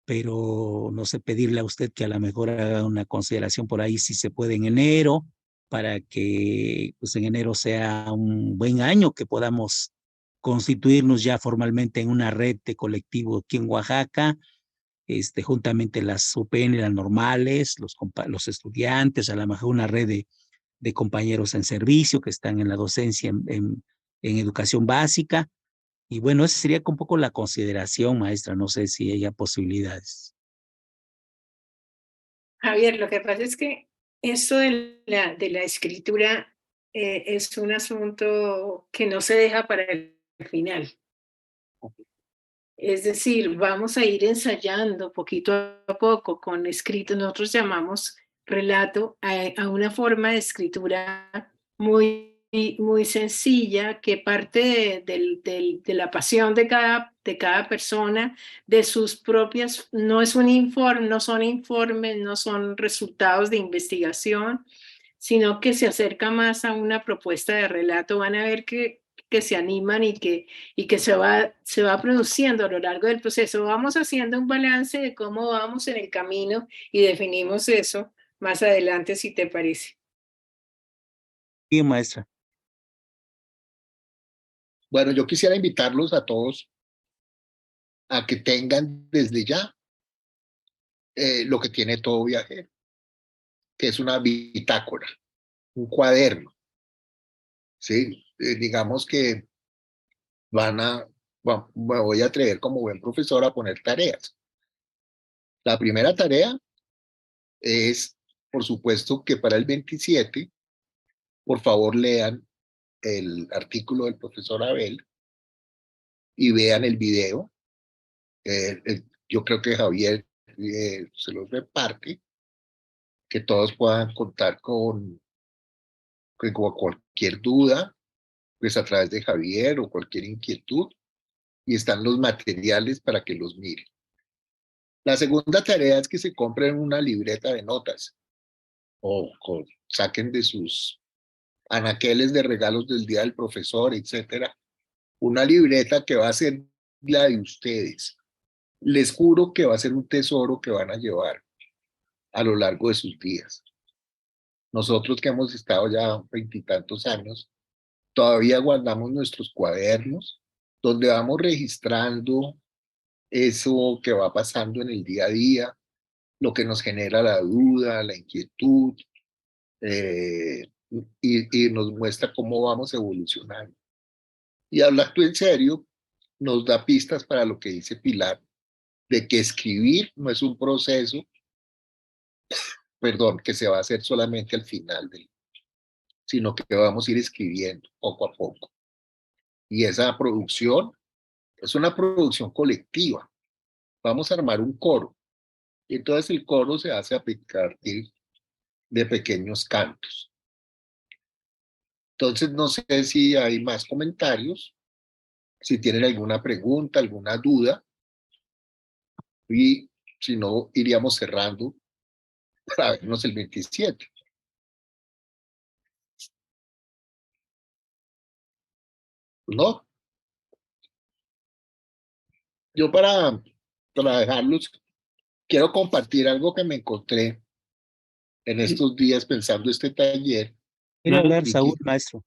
pero no sé, pedirle a usted que a lo mejor haga una consideración por ahí si se puede en enero, para que pues en enero sea un buen año, que podamos constituirnos ya formalmente en una red de colectivo aquí en Oaxaca, juntamente las UPN, las normales, los estudiantes, a lo mejor una red de compañeros en servicio que están en la docencia en educación básica. Y bueno, esa sería un poco la consideración, maestra. No sé si haya posibilidades. Javier, lo que pasa es que esto de la escritura es un asunto que no se deja para el final. Es decir, vamos a ir ensayando poquito a poco con escrito. Nosotros llamamos relato a una forma de escritura muy sencilla que parte de la pasión de cada persona, de sus propias, no es un informe, no son informes, no son resultados de investigación, sino que se acerca más a una propuesta de relato. Van a ver que se animan y que se va produciendo a lo largo del proceso. Vamos haciendo un balance de cómo vamos en el camino y definimos eso más adelante, si te parece. Bien, maestra. Bueno, yo quisiera invitarlos a todos a que tengan desde ya lo que tiene todo viajero, que es una bitácora, un cuaderno, ¿sí? Digamos que me voy a atrever como buen profesor a poner tareas. La primera tarea es, por supuesto, que para el 27, por favor, lean el artículo del profesor Abel y vean el video. Yo creo que Javier se los reparte, que todos puedan contar con cualquier duda, pues a través de Javier o cualquier inquietud, y están los materiales para que los miren. La segunda tarea es que se compren una libreta de notas o saquen de sus anaqueles de regalos del día del profesor, etcétera, una libreta que va a ser la de ustedes. Les juro que va a ser un tesoro que van a llevar a lo largo de sus días. Nosotros que hemos estado ya 20 y tantos años, todavía guardamos nuestros cuadernos donde vamos registrando eso que va pasando en el día a día, lo que nos genera la duda, la inquietud, y nos muestra cómo vamos evolucionando. Y hablando en serio, nos da pistas para lo que dice Pilar, de que escribir no es un proceso, perdón, que se va a hacer solamente al final, sino que vamos a ir escribiendo poco a poco. Y esa producción es una producción colectiva. Vamos a armar un coro. Y entonces el coro se hace a partir de pequeños cantos. Entonces no sé si hay más comentarios, si tienen alguna pregunta, alguna duda, y si no, iríamos cerrando para vernos el 27. ¿No? Yo para dejarlos, quiero compartir algo que me encontré en estos días pensando este taller. ¿Quiere hablar, Y Saúl, maestro?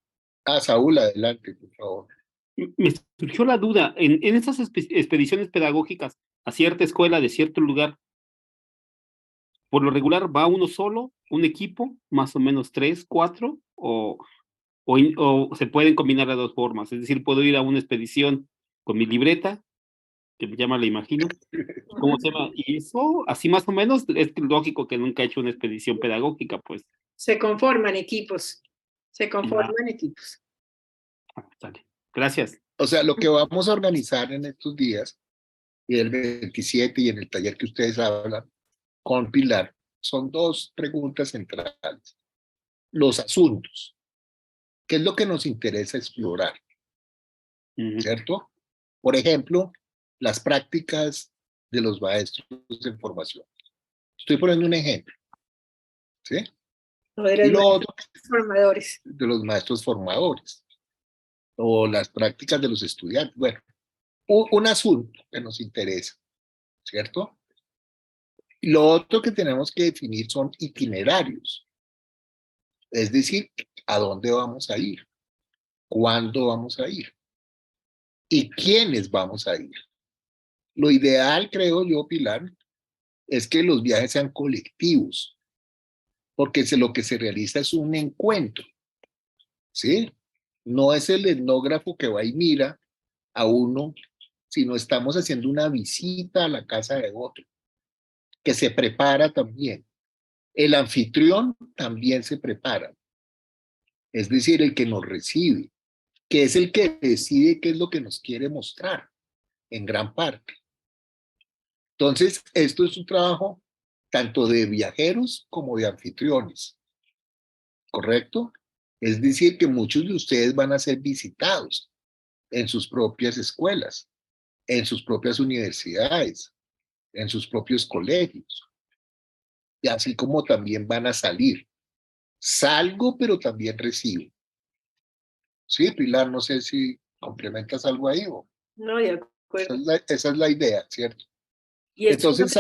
Saúl, adelante, por favor. Me surgió la duda, en estas expediciones pedagógicas a cierta escuela de cierto lugar, por lo regular va uno solo, un equipo, más o menos 3, 4, o se pueden combinar las dos formas. Es decir, puedo ir a una expedición con mi libreta, que me llama, la imagino. ¿Cómo se llama? Y eso, así más o menos, es lógico que nunca he hecho una expedición pedagógica, pues. Se conforman equipos. Se conforman equipos. Dale. Gracias. O sea, lo que vamos a organizar en estos días, y el 27 y en el taller que ustedes hablan con Pilar, son dos preguntas centrales. Los asuntos. ¿Qué es lo que nos interesa explorar? ¿Cierto? Por ejemplo, las prácticas de los maestros en formación. Estoy poniendo un ejemplo. ¿Sí? Y lo otro, Formadores. de los maestros formadores. O las prácticas de los estudiantes. Bueno, un asunto que nos interesa. ¿Cierto? Y lo otro que tenemos que definir son itinerarios. Es decir, ¿a dónde vamos a ir? ¿Cuándo vamos a ir? ¿Y quiénes vamos a ir? Lo ideal, creo yo, Pilar, es que los viajes sean colectivos, porque lo que se realiza es un encuentro, ¿sí? No es el etnógrafo que va y mira a uno, sino estamos haciendo una visita a la casa de otro, que se prepara también. El anfitrión también se prepara, es decir, el que nos recibe, que es el que decide qué es lo que nos quiere mostrar, en gran parte. Entonces, esto es un trabajo tanto de viajeros como de anfitriones, ¿correcto? Es decir, que muchos de ustedes van a ser visitados en sus propias escuelas, en sus propias universidades, en sus propios colegios, y así como también van a salir. Salgo, pero también recibo. Sí, Pilar, no sé si complementas algo ahí o... No, de acuerdo. Esa es la idea, ¿cierto? Y eso, Entonces,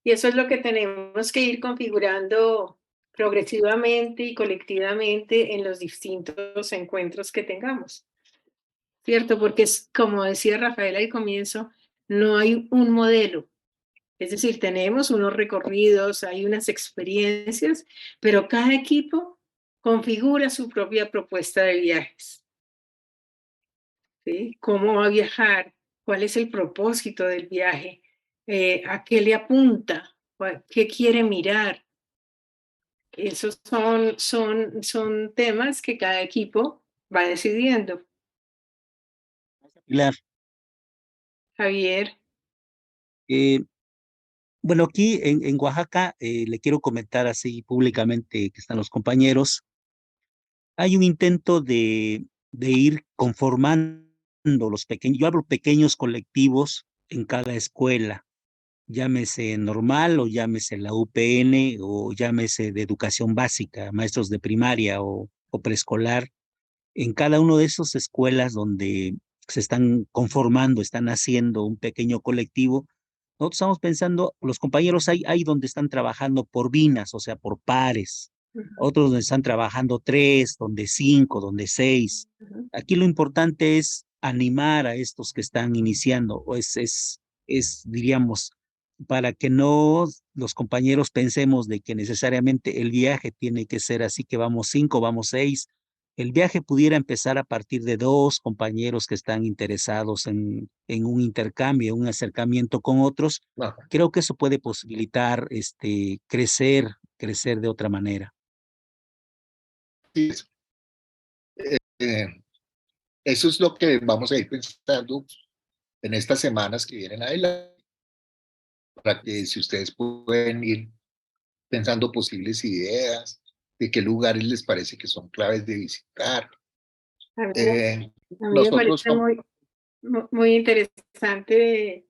y eso es lo que tenemos que ir configurando progresivamente y colectivamente en los distintos encuentros que tengamos. ¿Cierto? Porque es, como decía Rafael al comienzo, no hay un modelo. Es decir, tenemos unos recorridos, hay unas experiencias, pero cada equipo configura su propia propuesta de viajes. ¿Sí? ¿Cómo va a viajar? ¿Cuál es el propósito del viaje? ¿A qué le apunta? ¿Qué quiere mirar? Esos son temas que cada equipo va decidiendo. Pilar, Javier. bueno, aquí en Oaxaca, le quiero comentar así públicamente que están los compañeros, hay un intento de ir conformando los pequeños, yo hablo pequeños colectivos en cada escuela, llámese normal o llámese la UPN o llámese de educación básica, maestros de primaria o preescolar. En cada una de esas escuelas donde se están conformando, están haciendo un pequeño colectivo, nosotros estamos pensando, los compañeros hay donde están trabajando por binas, o sea, por pares, otros donde están trabajando 3, donde 5, donde 6. Aquí lo importante es animar a estos que están iniciando, o diríamos, para que no los compañeros pensemos de que necesariamente el viaje tiene que ser así que vamos 5, vamos 6. El viaje pudiera empezar a partir de 2 compañeros que están interesados en un intercambio, un acercamiento con otros. Creo que eso puede posibilitar crecer de otra manera. Eso es lo que vamos a ir pensando en estas semanas que vienen adelante, para que si ustedes pueden ir pensando posibles ideas, de qué lugares les parece que son claves de visitar. A mí me parece muy interesante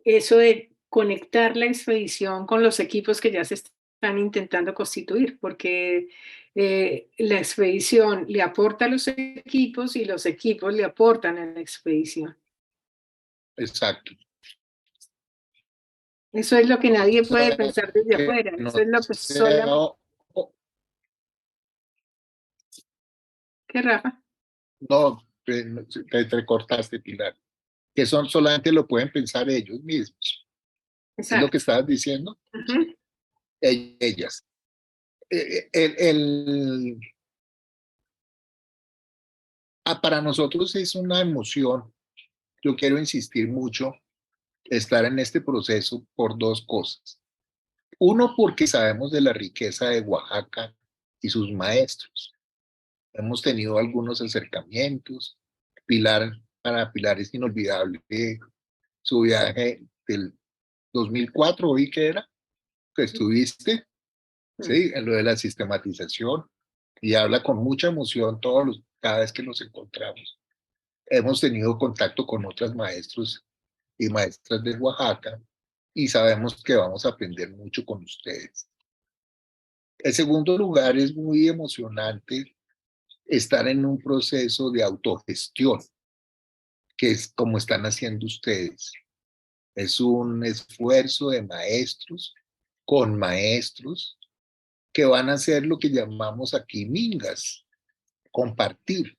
eso de conectar la expedición con los equipos que ya se están intentando constituir, porque la expedición le aporta a los equipos y los equipos le aportan a la expedición. Exacto. Eso es lo que nadie puede pensar desde afuera. Eso es lo que solo... ¿Qué, Rafa? No, te cortaste, Pilar. Que solamente lo pueden pensar ellos mismos. Exacto. ¿Es lo que estabas diciendo? ellas. El, para nosotros es una emoción. Yo quiero insistir mucho estar en este proceso por dos cosas. Uno, porque sabemos de la riqueza de Oaxaca y sus maestros. Hemos tenido algunos acercamientos. Para Pilar es inolvidable su viaje del 2004, ¿oí que era? Que estuviste, ¿sí? En lo de la sistematización. Y habla con mucha emoción cada vez que nos encontramos. Hemos tenido contacto con otros maestros y maestras de Oaxaca y sabemos que vamos a aprender mucho con ustedes. En segundo lugar, es muy emocionante estar en un proceso de autogestión, que es como están haciendo ustedes. Es un esfuerzo de maestros con maestros que van a hacer lo que llamamos aquí mingas, compartir,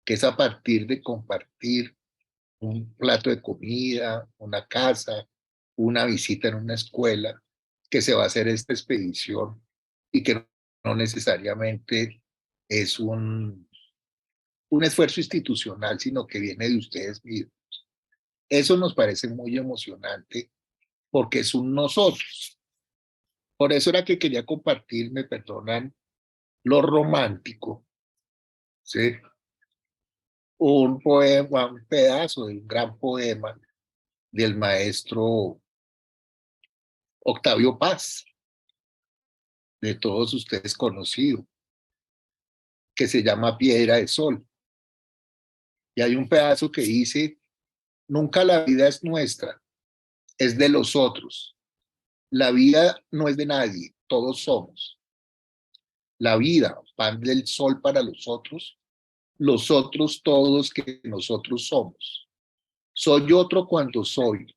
que es a partir de compartir un plato de comida, una casa, una visita en una escuela, que se va a hacer esta expedición y que no necesariamente es un esfuerzo institucional, sino que viene de ustedes mismos. Eso nos parece muy emocionante porque es un nosotros. Por eso era que quería compartir, me perdonan, lo romántico, ¿sí? Un poema, un pedazo de un gran poema del maestro Octavio Paz, de todos ustedes conocido, que se llama Piedra de Sol. Y hay un pedazo que dice, nunca la vida es nuestra, es de los otros. La vida no es de nadie, todos somos. La vida, pan del sol para los otros todos que nosotros somos. Soy otro cuando soy.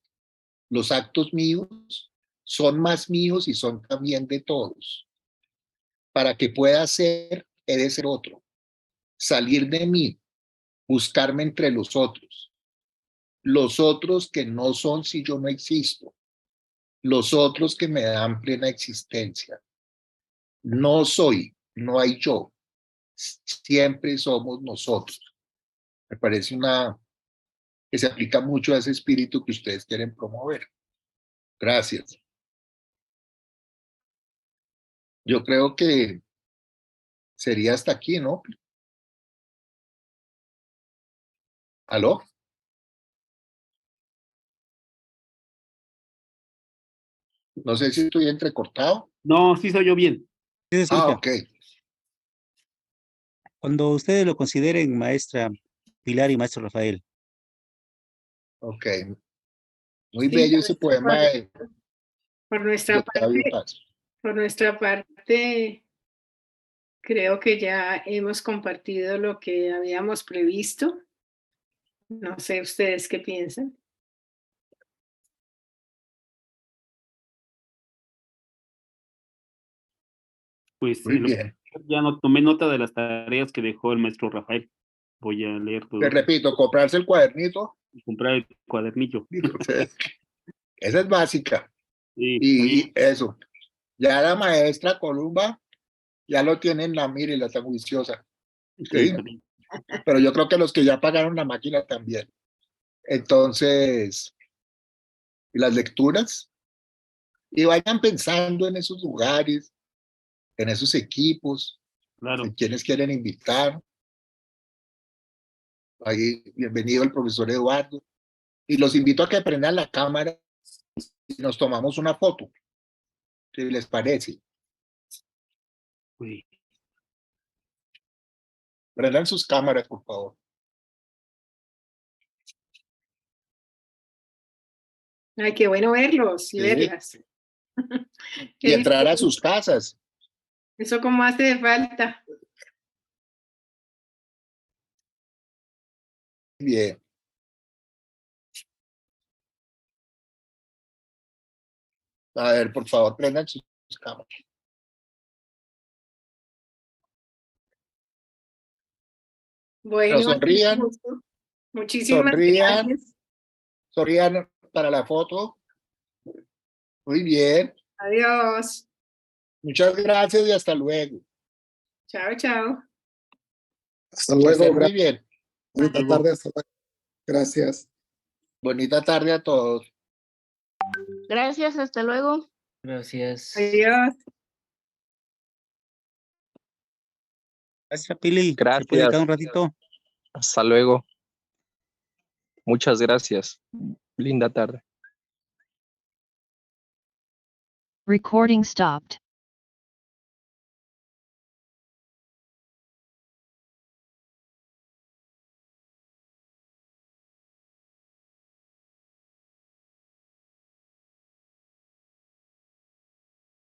Los actos míos son más míos y son también de todos. Para que pueda ser, he de ser otro. Salir de mí, buscarme entre los otros. Los otros que no son si yo no existo. Los otros que me dan plena existencia. No soy, no hay yo. Siempre somos nosotros. Me parece que se aplica mucho a ese espíritu que ustedes quieren promover. Gracias. Yo creo que sería hasta aquí, ¿no? ¿Aló? No sé si estoy entrecortado. No, sí soy yo bien. Sí se escucha. Ok. Cuando ustedes lo consideren, maestra Pilar y maestro Rafael. Ok. Muy Sí, bello ese poema de por nuestra Octavio parte, Paz. por nuestra parte, creo que ya hemos compartido lo que habíamos previsto. No sé ustedes qué piensan. Pues Muy bien. ya no tomé nota de las tareas que dejó el maestro Rafael. Voy a leer todo. Te repito, comprarse el cuadernito. Comprar el cuadernillo. Esa es básica. Sí, Y eso. Ya la maestra Columba ya lo tiene en la mira y la tan juiciosa. ¿Sí? Pero yo creo que los que ya pagaron la máquina también. Entonces, las lecturas, y vayan pensando en esos lugares, en esos equipos, claro. en quienes quieren invitar. Ahí, bienvenido el profesor Eduardo. Y los invito a que prendan la cámara y nos tomamos una foto, si les parece. Uy, Prendan sus cámaras, por favor. Ay, qué bueno verlos y Sí. verlas. Y entrar a sus casas. Eso como hace de falta. Bien. A ver, por favor, prendan sus cámaras. Bueno, Pero sonrían, muchísimas sonrían, gracias. sonrían para la foto. Muy bien. Adiós. Muchas gracias y hasta luego. Chao, chao. Hasta Que luego. estén muy bien. Bonita Hasta luego. tarde. Hasta luego. Gracias. Bonita tarde a todos. Gracias, hasta luego. Gracias. Adiós. Gracias, Pili. ¿Se Gracias. puede quedar un ratito? Hasta luego. Muchas gracias. Linda tarde. Recording stopped.